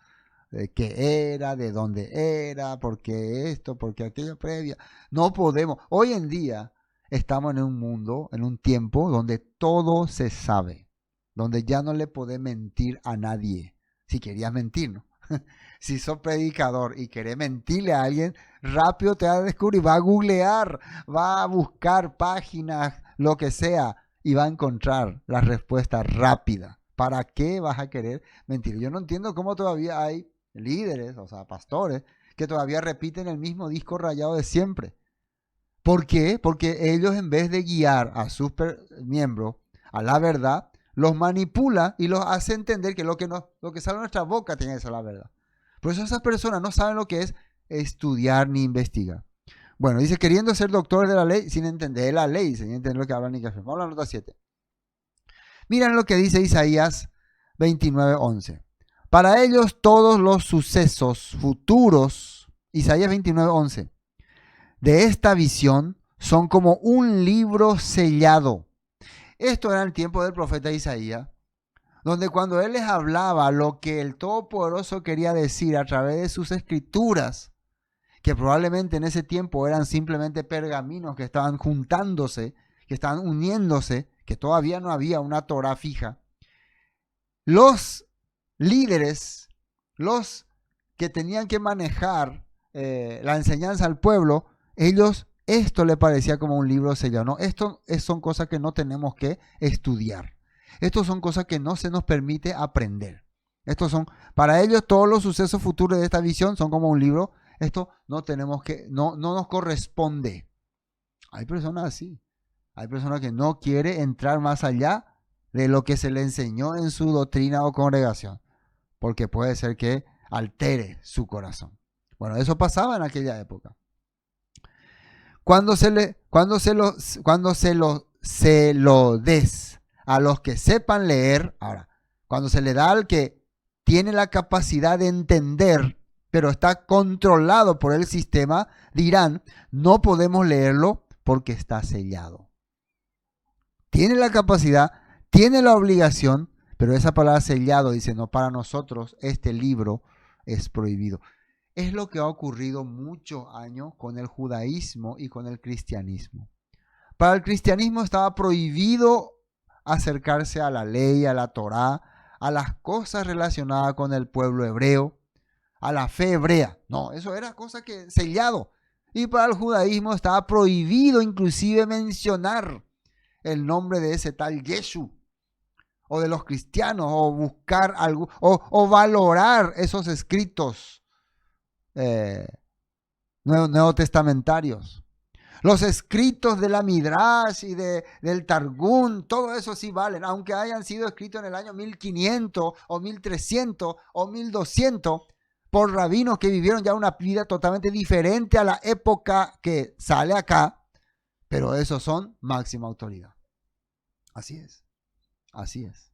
B: De qué era, de dónde era, por qué esto, por qué aquello previa. No podemos. Hoy en día estamos en un mundo, en un tiempo donde todo se sabe, donde ya no le podés mentir a nadie. Si querías mentir, ¿no? Si sos predicador y querés mentirle a alguien, rápido te va a descubrir, va a googlear, va a buscar páginas, lo que sea, y va a encontrar la respuesta rápida. ¿Para qué vas a querer mentir? Yo no entiendo cómo todavía hay líderes, o sea, pastores, que todavía repiten el mismo disco rayado de siempre. ¿Por qué? Porque ellos, en vez de guiar a sus miembros a la verdad, los manipula y los hace entender que lo que sale de nuestra boca tiene que ser la verdad. Por eso esas personas no saben lo que es estudiar ni investigar. Bueno, dice, queriendo ser doctores de la ley sin entender la ley, sin entender lo que hablan ni que afirman. Vamos a la nota 7. Miren lo que dice Isaías 29:11. Para ellos todos los sucesos futuros, Isaías 29:11, de esta visión son como un libro sellado. Esto era el tiempo del profeta Isaías, donde cuando él les hablaba lo que el Todopoderoso quería decir a través de sus escrituras, que probablemente en ese tiempo eran simplemente pergaminos que estaban juntándose, que estaban uniéndose, que todavía no había una Torá fija, los líderes, los que tenían que manejar la enseñanza al pueblo, esto le parecía como un libro sellado. No, esto son cosas que no tenemos que estudiar. Estas son cosas que no se nos permite aprender. Para ellos todos los sucesos futuros de esta visión son como un libro. Esto no nos corresponde. Hay personas así. Hay personas que no quieren entrar más allá de lo que se le enseñó en su doctrina o congregación, porque puede ser que altere su corazón. Bueno, eso pasaba en aquella época. Cuando se lo des a los que sepan leer, ahora, cuando se le da al que tiene la capacidad de entender, pero está controlado por el sistema, dirán, no podemos leerlo porque está sellado. Tiene la capacidad, tiene la obligación, pero esa palabra sellado dice, no, para nosotros este libro es prohibido. Es lo que ha ocurrido muchos años con el judaísmo y con el cristianismo. Para el cristianismo estaba prohibido acercarse a la ley, a la Torá, a las cosas relacionadas con el pueblo hebreo, a la fe hebrea. No, eso era cosa que sellado. Y para el judaísmo estaba prohibido inclusive mencionar el nombre de ese tal Yeshu, o de los cristianos, o buscar algo, o valorar esos escritos neotestamentarios. Los escritos de la Midrash y del Targum, todo eso sí valen, aunque hayan sido escritos en el año 1500 o 1300 o 1200 por rabinos que vivieron ya una vida totalmente diferente a la época que sale acá, pero esos son máxima autoridad. Así es, así es.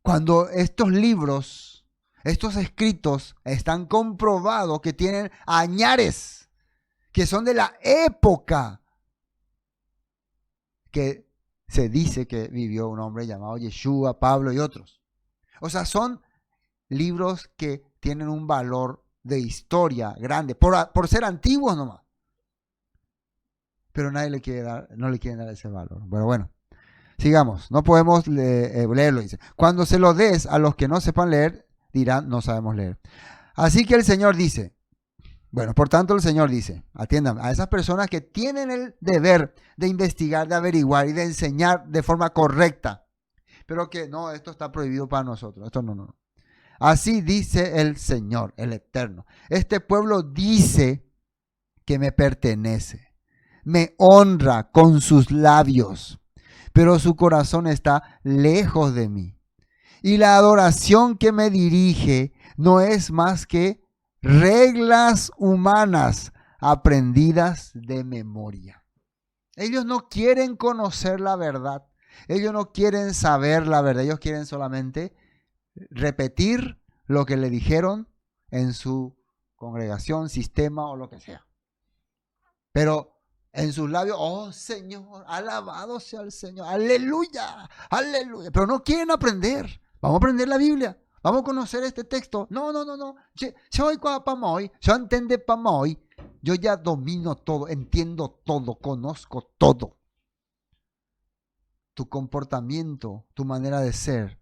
B: Cuando estos libros, estos escritos están comprobados que tienen añares, que son de la época que se dice que vivió un hombre llamado Yeshua, Pablo y otros. O sea, son libros que tienen un valor de historia grande, por ser antiguos nomás. Pero nadie no le quiere dar ese valor. Bueno, sigamos. No podemos leerlo, dice. Cuando se lo des a los que no sepan leer, dirán, no sabemos leer. Así que el Señor dice, Bueno, por tanto el Señor dice, atiendan, a esas personas que tienen el deber de investigar, de averiguar y de enseñar de forma correcta, pero que no, esto está prohibido para nosotros, esto no, no. Así dice el Señor, el Eterno. Este pueblo dice que me pertenece, me honra con sus labios, pero su corazón está lejos de mí. Y la adoración que me dirige no es más que reglas humanas aprendidas de memoria. Ellos no quieren conocer la verdad. Ellos no quieren saber la verdad. Ellos quieren solamente repetir lo que le dijeron en su congregación, sistema o lo que sea. Pero en sus labios, oh Señor, alabado sea el Señor, aleluya, aleluya. Pero no quieren aprender. Vamos a aprender la Biblia. Vamos a conocer este texto. No. Yo entiendo para hoy. Yo ya domino todo, entiendo todo, conozco todo. Tu comportamiento, tu manera de ser.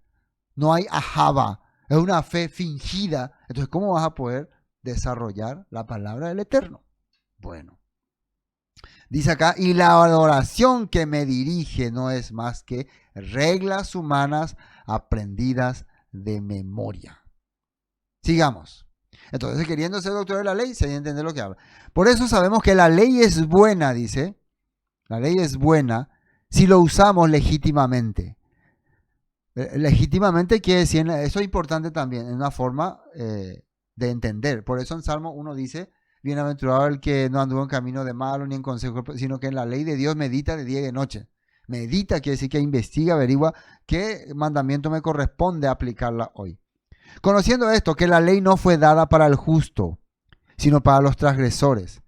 B: No hay ahava. Es una fe fingida. Entonces, ¿cómo vas a poder desarrollar la palabra del Eterno? Bueno. Dice acá, y la adoración que me dirige no es más que reglas humanas aprendidas de memoria. Sigamos. Entonces, queriendo ser doctor de la ley, se debe entender lo que habla. Por eso sabemos que la ley es buena, dice. La ley es buena si lo usamos legítimamente. Legítimamente quiere decir, eso es importante también, en una forma de entender. Por eso en Salmo 1 dice, bienaventurado el que no anduvo en camino de malo ni en consejo, sino que en la ley de Dios medita de día y de noche. Medita quiere decir que investiga, averigua qué mandamiento me corresponde aplicarla hoy. Conociendo esto, que la ley no fue dada para el justo, sino para los transgresores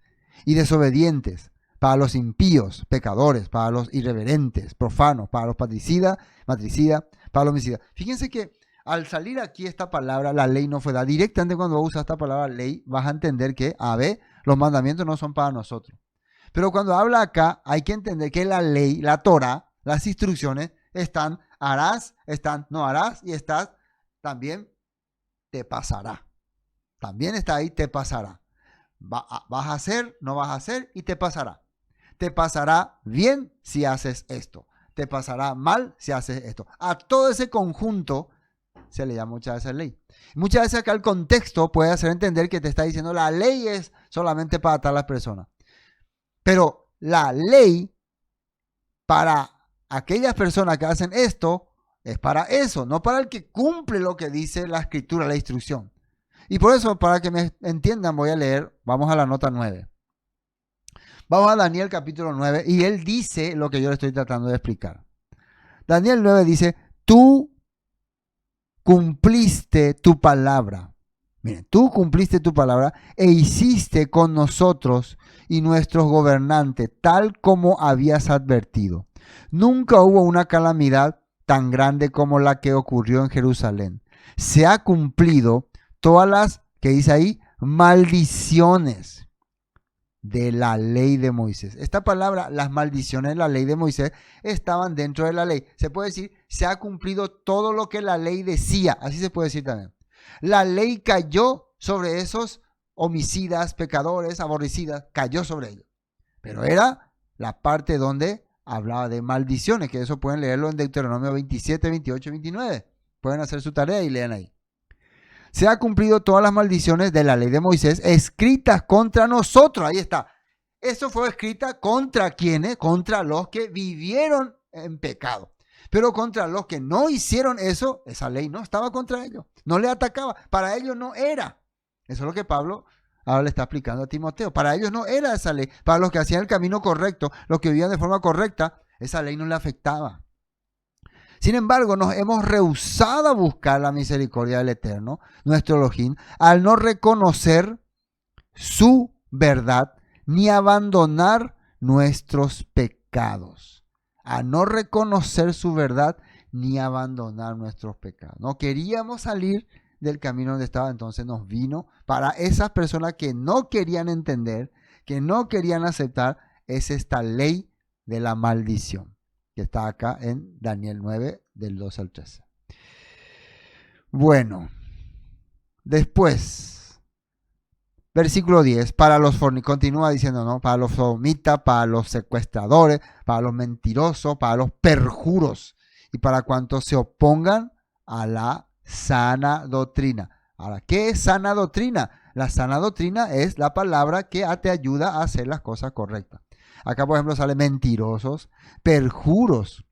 B: y desobedientes, para los impíos, pecadores, para los irreverentes, profanos, para los matricidas, para los homicidas. Fíjense que al salir aquí esta palabra, la ley no fue dada. Directamente cuando usas esta palabra ley, vas a entender que, los mandamientos no son para nosotros. Pero cuando habla acá, hay que entender que la ley, la Torah, las instrucciones, están harás, están no harás y estás también te pasará. También está ahí, te pasará. Vas a hacer, no vas a hacer y te pasará. Te pasará bien si haces esto. Te pasará mal si haces esto. A todo ese conjunto se le llama muchas veces ley. Muchas veces acá el contexto puede hacer entender que te está diciendo la ley es solamente para tal las personas. Pero la ley para aquellas personas que hacen esto es para eso, no para el que cumple lo que dice la escritura, la instrucción. Y por eso, para que me entiendan, voy a leer, vamos a la nota 9. Vamos a Daniel capítulo 9 y él dice lo que yo le estoy tratando de explicar. Daniel 9 dice, tú cumpliste tu palabra. Miren, tú cumpliste tu palabra e hiciste con nosotros y nuestros gobernantes tal como habías advertido. Nunca hubo una calamidad tan grande como la que ocurrió en Jerusalén. Se ha cumplido todas las, que dice ahí, maldiciones de la ley de Moisés. Esta palabra, las maldiciones de la ley de Moisés, estaban dentro de la ley. Se puede decir, se ha cumplido todo lo que la ley decía. Así se puede decir también. La ley cayó sobre esos homicidas, pecadores, aborrecidas, cayó sobre ellos. Pero era la parte donde hablaba de maldiciones, que eso pueden leerlo en Deuteronomio 27, 28 y 29. Pueden hacer su tarea y lean ahí. Se ha cumplido todas las maldiciones de la ley de Moisés escritas contra nosotros. Ahí está. Eso fue escrita contra quienes, contra los que vivieron en pecado. Pero contra los que no hicieron eso, esa ley no estaba contra ellos. No le atacaba. Para ellos no era. Eso es lo que Pablo ahora le está explicando a Timoteo. Para ellos no era esa ley. Para los que hacían el camino correcto, los que vivían de forma correcta, esa ley no le afectaba. Sin embargo, nos hemos rehusado a buscar la misericordia del Eterno, nuestro Elohim, al no reconocer su verdad ni abandonar nuestros pecados. A no reconocer su verdad ni abandonar nuestros pecados. No queríamos salir del camino donde estaba, entonces nos vino para esas personas que no querían entender, que no querían aceptar, es esta ley de la maldición que está acá en Daniel 9, del 2 al 13. Bueno, después, Versículo 10, continúa diciendo, ¿no? Para los sodomitas, para los secuestradores, para los mentirosos, para los perjuros y para cuantos se opongan a la sana doctrina. Ahora, ¿qué es sana doctrina? La sana doctrina es la palabra que te ayuda a hacer las cosas correctas. Acá, por ejemplo, sale mentirosos, perjuros,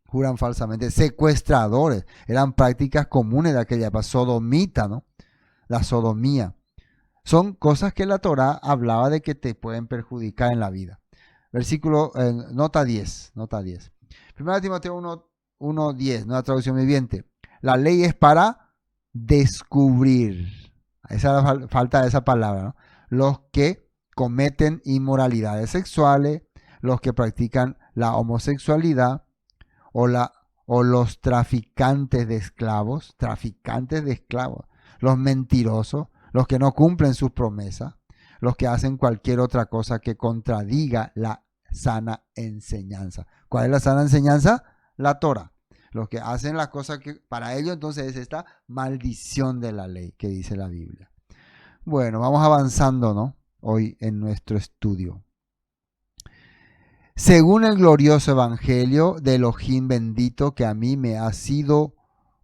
B: juran falsamente, secuestradores, eran prácticas comunes de aquella época, sodomita, ¿no? La sodomía. Son cosas que la Torá hablaba de que te pueden perjudicar en la vida. Versículo, nota 10. 1 Timoteo 1:10, nueva traducción viviente. La ley es para descubrir. Esa es la falta de esa palabra, ¿no? Los que cometen inmoralidades sexuales, los que practican la homosexualidad o los traficantes de esclavos, los mentirosos, los que no cumplen sus promesas, los que hacen cualquier otra cosa que contradiga la sana enseñanza. ¿Cuál es la sana enseñanza? La Torah. Los que hacen las cosas que para ellos entonces es esta maldición de la ley que dice la Biblia. Bueno, vamos avanzando, ¿no? Hoy en nuestro estudio. Según el glorioso evangelio de Elohim bendito que a mí me ha sido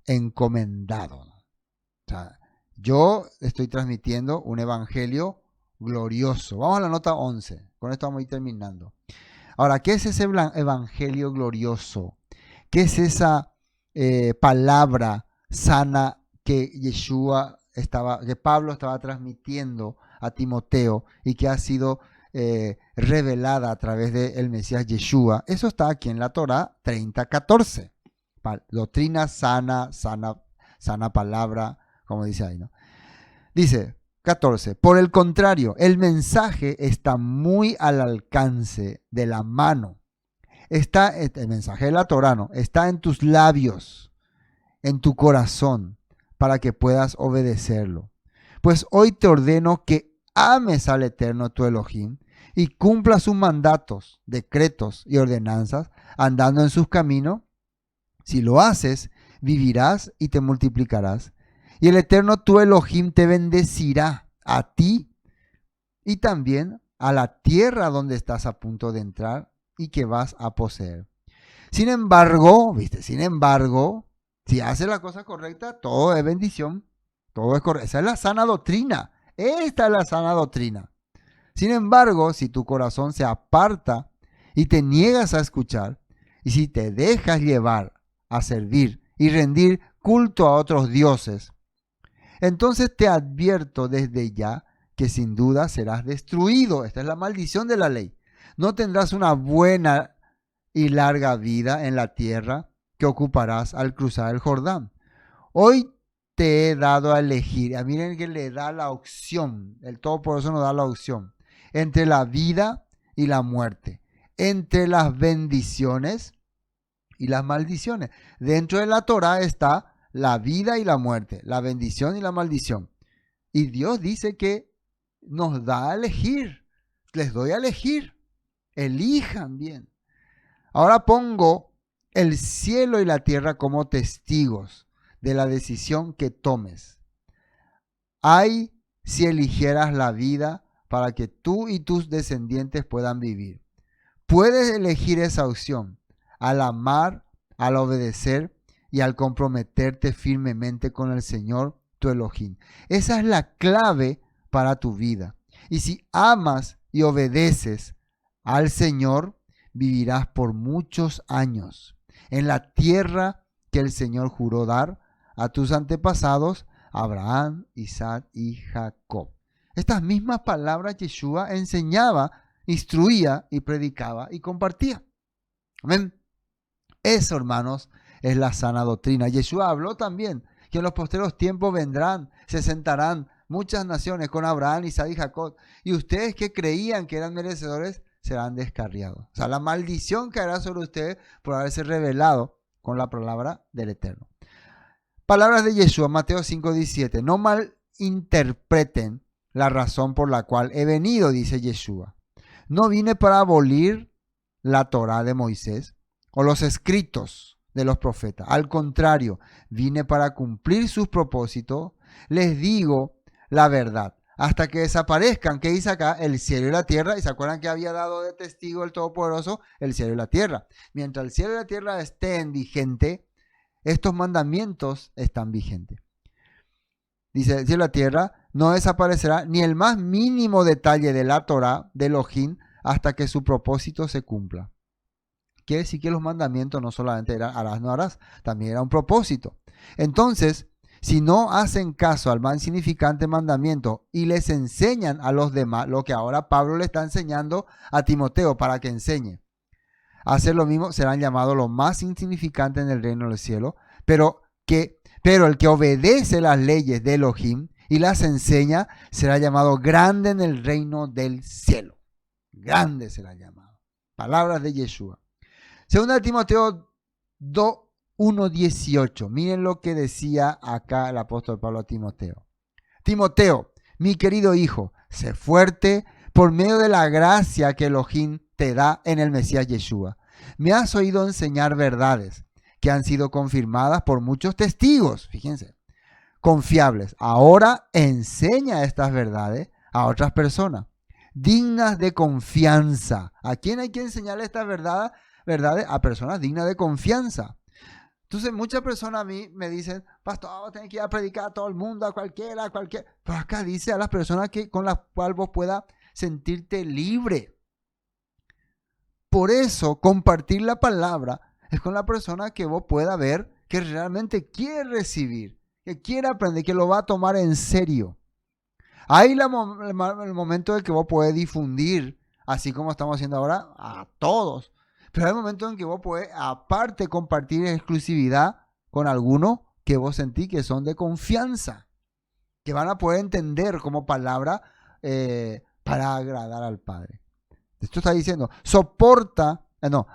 B: encomendado. O sea, yo estoy transmitiendo un evangelio glorioso. Vamos a la nota 11. Con esto vamos a ir terminando. Ahora, ¿qué es ese evangelio glorioso? ¿Qué es esa palabra sana que que Pablo estaba transmitiendo a Timoteo y que ha sido revelada a través del Mesías Yeshua? Eso está aquí en la Torá 30:14. Doctrina sana palabra, como dice ahí, ¿no? Dice 14. Por el contrario, el mensaje está muy al alcance de la mano. El mensaje de la Torá, ¿no? Está en tus labios, en tu corazón, para que puedas obedecerlo. Pues hoy te ordeno que ames al Eterno tu Elohim y cumplas sus mandatos, decretos y ordenanzas, andando en sus caminos. Si lo haces, vivirás y te multiplicarás. Y el Eterno tu Elohim te bendecirá a ti y también a la tierra donde estás a punto de entrar y que vas a poseer. Sin embargo, si haces la cosa correcta, todo es bendición, todo es correcto. Esa es la sana doctrina. Esta es la sana doctrina. Sin embargo, si tu corazón se aparta y te niegas a escuchar, y si te dejas llevar a servir y rendir culto a otros dioses, entonces te advierto desde ya que sin duda serás destruido. Esta es la maldición de la ley. No tendrás una buena y larga vida en la tierra que ocuparás al cruzar el Jordán. Hoy te he dado a elegir. Miren que le da la opción. El Todopoderoso nos da la opción entre la vida y la muerte, entre las bendiciones y las maldiciones. Dentro de la Torah está la vida y la muerte, la bendición y la maldición. Y Dios dice que nos da a elegir. Les doy a elegir. Elijan bien. Ahora pongo el cielo y la tierra como testigos de la decisión que tomes. Ay, si eligieras la vida para que tú y tus descendientes puedan vivir. Puedes elegir esa opción al amar, al obedecer y al comprometerte firmemente con el Señor, tu Elohim. Esa es la clave para tu vida. Y si amas y obedeces al Señor, vivirás por muchos años en la tierra que el Señor juró dar a tus antepasados, Abraham, Isaac y Jacob. Estas mismas palabras Yeshua enseñaba, instruía y predicaba y compartía. Amén. Eso, hermanos, es la sana doctrina. Yeshua habló también que en los posteros tiempos vendrán, se sentarán muchas naciones con Abraham, Isaac y Jacob, y ustedes que creían que eran merecedores serán descarriados. O sea, la maldición caerá sobre ustedes por haberse revelado con la palabra del Eterno. Palabras de Yeshua, Mateo 5:17. No malinterpreten la razón por la cual he venido, dice Yeshua. No vine para abolir la Torá de Moisés o los escritos de los profetas. Al contrario, vine para cumplir sus propósitos. Les digo la verdad. hasta que desaparezcan. ¿Qué dice acá? El cielo y la tierra. ¿Y se acuerdan que había dado de testigo el Todopoderoso? El cielo y la tierra. Mientras el cielo y la tierra estén vigentes, estos mandamientos están vigentes. Dice, el cielo y la tierra no desaparecerá ni el más mínimo detalle de la Torá, de Elohim, hasta que su propósito se cumpla. Quiere decir que los mandamientos no solamente eran harás, no harás, también era un propósito. Entonces, si no hacen caso al más insignificante mandamiento y les enseñan a los demás, lo que ahora Pablo le está enseñando a Timoteo para que enseñe, a hacer lo mismo, serán llamados los más insignificantes en el reino del cielo, pero el que obedece las leyes de Elohim y las enseña será llamado grande en el reino del cielo. Grande será llamado. Palabras de Yeshua. Segunda de Timoteo 1:18. Miren lo que decía acá el apóstol Pablo a Timoteo. Timoteo, mi querido hijo, sé fuerte por medio de la gracia que Elohim te da en el Mesías Yeshua. Me has oído enseñar verdades que han sido confirmadas por muchos testigos, fíjense, confiables. Ahora enseña estas verdades a otras personas, dignas de confianza. ¿A quién hay que enseñarle estas verdades? A personas dignas de confianza. Entonces muchas personas a mí me dicen, pastor, tenés que ir a predicar a todo el mundo, a cualquiera. Pero acá dice a las personas con las cuales vos puedas sentirte libre. Por eso compartir la palabra es con la persona que vos puedas ver que realmente quiere recibir, que quiere aprender, que lo va a tomar en serio. Ahí el momento en que vos podés difundir, así como estamos haciendo ahora, a todos. Pero hay el momento en que vos podés, aparte, compartir en exclusividad con algunos que vos sentís que son de confianza, que van a poder entender como palabra para agradar al Padre. Esto está diciendo,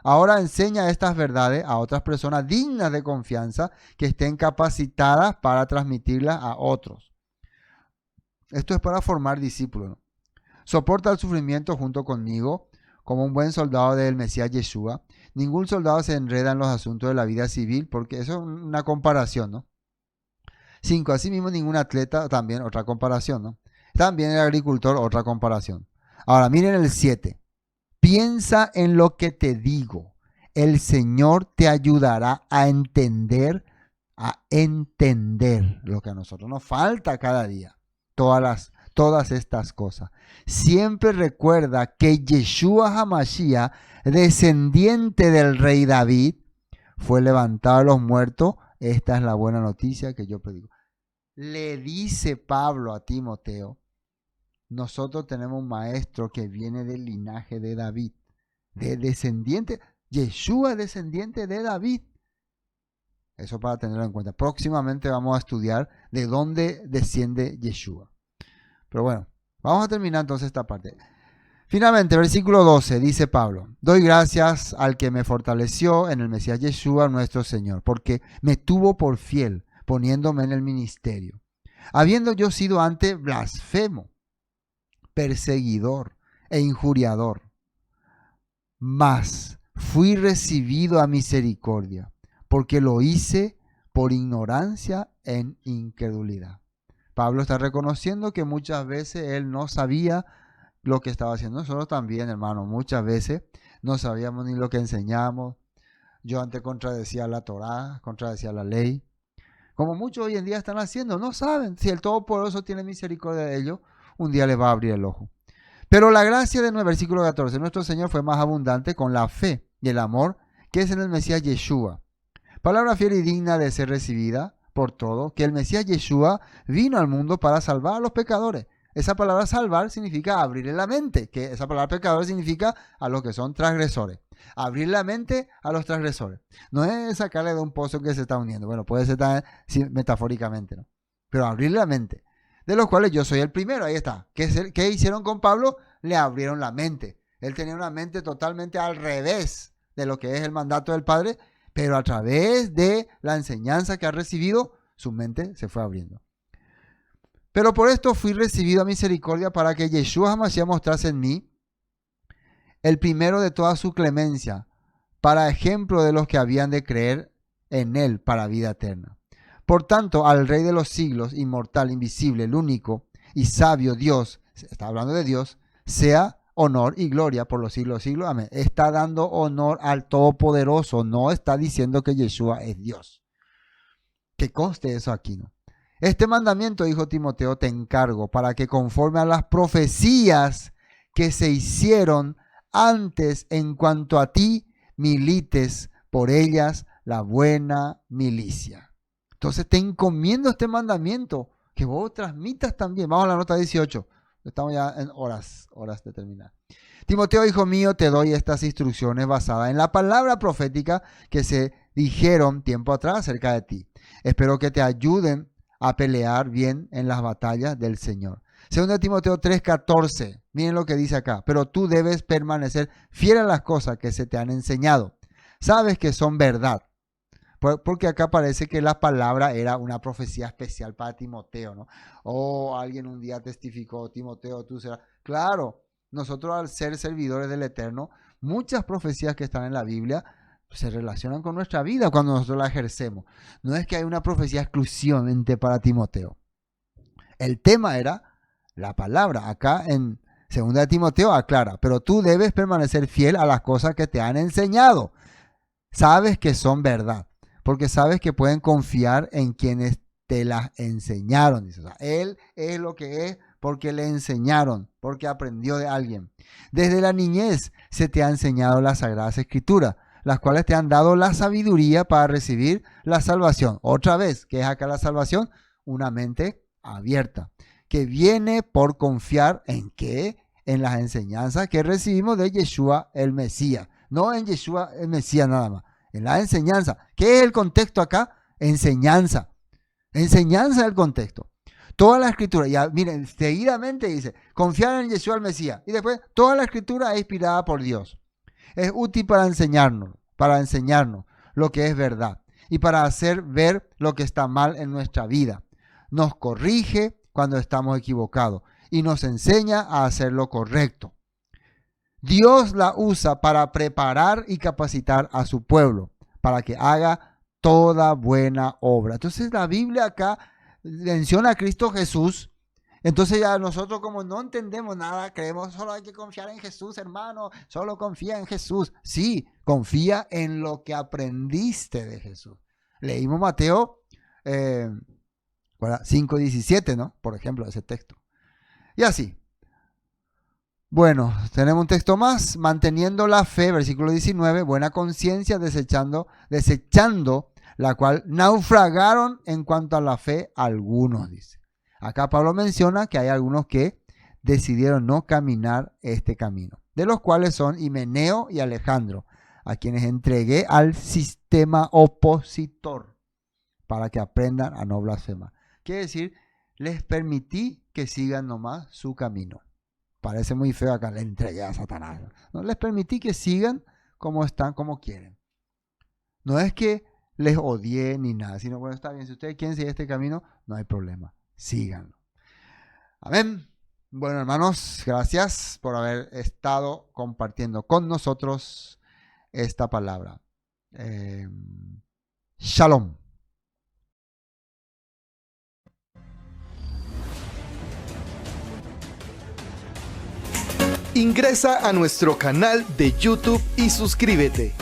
B: ahora enseña estas verdades a otras personas dignas de confianza que estén capacitadas para transmitirlas a otros. Esto es para formar discípulos, ¿no? Soporta el sufrimiento junto conmigo como un buen soldado del Mesías Yeshua. Ningún soldado se enreda en los asuntos de la vida civil, porque eso es una comparación, ¿no? 5. Asimismo, ningún atleta, también otra comparación, ¿no? También el agricultor, otra comparación. Ahora, miren el 7. Piensa en lo que te digo. El Señor te ayudará a entender lo que a nosotros nos falta cada día. Todas estas cosas. Siempre recuerda que Yeshua HaMashiach, descendiente del rey David, fue levantado de los muertos. Esta es la buena noticia que yo predico. Le dice Pablo a Timoteo, nosotros tenemos un maestro que viene del linaje de David, de descendiente, Yeshua descendiente de David. Eso para tenerlo en cuenta. Próximamente vamos a estudiar de dónde desciende Yeshua. Pero bueno, vamos a terminar entonces esta parte. Finalmente, versículo 12, dice Pablo, doy gracias al que me fortaleció en el Mesías Yeshua nuestro Señor, porque me tuvo por fiel, poniéndome en el ministerio, habiendo yo sido antes blasfemo, perseguidor e injuriador, mas fui recibido a misericordia, porque lo hice por ignorancia en incredulidad. Pablo está reconociendo que muchas veces él no sabía lo que estaba haciendo. Nosotros también, hermano, muchas veces no sabíamos ni lo que enseñamos. Yo antes contradecía la Torá, contradecía la ley. Como muchos hoy en día están haciendo, no saben. Si el Todopoderoso tiene misericordia de ellos, un día les va a abrir el ojo. Pero la gracia de versículo 14, nuestro Señor fue más abundante con la fe y el amor que es en el Mesías Yeshua. Palabra fiel y digna de ser recibida por todo, que el Mesías Yeshua vino al mundo para salvar a los pecadores. Esa palabra salvar significa abrirle la mente, que esa palabra pecador significa a los que son transgresores. Abrir la mente a los transgresores. No es sacarle de un pozo que se está hundiendo. Bueno, puede ser tan metafóricamente, ¿no? Pero abrirle la mente. De los cuales yo soy el primero, ahí está. ¿Qué hicieron con Pablo? Le abrieron la mente. Él tenía una mente totalmente al revés de lo que es el mandato del Padre, pero a través de la enseñanza que ha recibido, su mente se fue abriendo. Pero por esto fui recibido a misericordia para que Yeshua HaMashiach mostrase en mí el primero de toda su clemencia, para ejemplo de los que habían de creer en él para vida eterna. Por tanto, al Rey de los siglos, inmortal, invisible, el único, y sabio Dios, está hablando de Dios, sea honor y gloria por los siglos de siglos. Amén. Está dando honor al Todopoderoso, no está diciendo que Yeshua es Dios. Que conste eso aquí, ¿no? Este mandamiento, dijo Timoteo, te encargo para que conforme a las profecías que se hicieron antes en cuanto a ti, milites por ellas la buena milicia. Entonces te encomiendo este mandamiento, que vos transmitas también. Vamos a la nota 18. Estamos ya en horas de terminar. Timoteo, hijo mío, te doy estas instrucciones basadas en la palabra profética que se dijeron tiempo atrás acerca de ti. Espero que te ayuden a pelear bien en las batallas del Señor. 2 Timoteo 3:14. Miren lo que dice acá. Pero tú debes permanecer fiel a las cosas que se te han enseñado. Sabes que son verdad. Porque acá parece que la palabra era una profecía especial para Timoteo, ¿no? O alguien un día testificó, Timoteo, tú serás. Claro, nosotros al ser servidores del Eterno, muchas profecías que están en la Biblia se relacionan con nuestra vida cuando nosotros la ejercemos. No es que hay una profecía exclusivamente para Timoteo. El tema era la palabra. Acá en 2 Timoteo aclara, pero tú debes permanecer fiel a las cosas que te han enseñado. Sabes que son verdad, porque sabes que pueden confiar en quienes te las enseñaron. Dice, o sea, él es lo que es porque le enseñaron, porque aprendió de alguien. Desde la niñez se te ha enseñado las Sagradas Escrituras, las cuales te han dado la sabiduría para recibir la salvación. Otra vez, ¿qué es acá la salvación? Una mente abierta, que viene por confiar en qué, en las enseñanzas que recibimos de Yeshua el Mesías. No en Yeshua el Mesías nada más, en la enseñanza. ¿Qué es el contexto acá? Enseñanza. Enseñanza es el contexto. Toda la escritura, ya miren, seguidamente dice, confiar en Yeshua el Mesías. Y después, toda la escritura es inspirada por Dios. Es útil para enseñarnos lo que es verdad y para hacer ver lo que está mal en nuestra vida. Nos corrige cuando estamos equivocados y nos enseña a hacer lo correcto. Dios la usa para preparar y capacitar a su pueblo para que haga toda buena obra. Entonces la Biblia acá menciona a Cristo Jesús. Entonces ya nosotros como no entendemos nada, creemos solo hay que confiar en Jesús, hermano, solo confía en Jesús. Sí, confía en lo que aprendiste de Jesús. Leímos Mateo 5:17, ¿no? Por ejemplo, ese texto. Y así. Bueno, tenemos un texto más. Manteniendo la fe, versículo 19, buena conciencia, desechando la cual naufragaron en cuanto a la fe algunos, dice. Acá Pablo menciona que hay algunos que decidieron no caminar este camino, de los cuales son Himeneo y Alejandro, a quienes entregué al sistema opositor para que aprendan a no blasfemar. Quiere decir, les permití que sigan nomás su camino. Parece muy feo acá, le entregué a Satanás. No, les permití que sigan como están, como quieren. No es que les odié ni nada, sino bueno, está bien, si ustedes quieren seguir este camino, no hay problema, síganlo. Amén. Bueno, hermanos, gracias por haber estado compartiendo con nosotros esta palabra. Shalom.
A: Ingresa a nuestro canal de YouTube y suscríbete.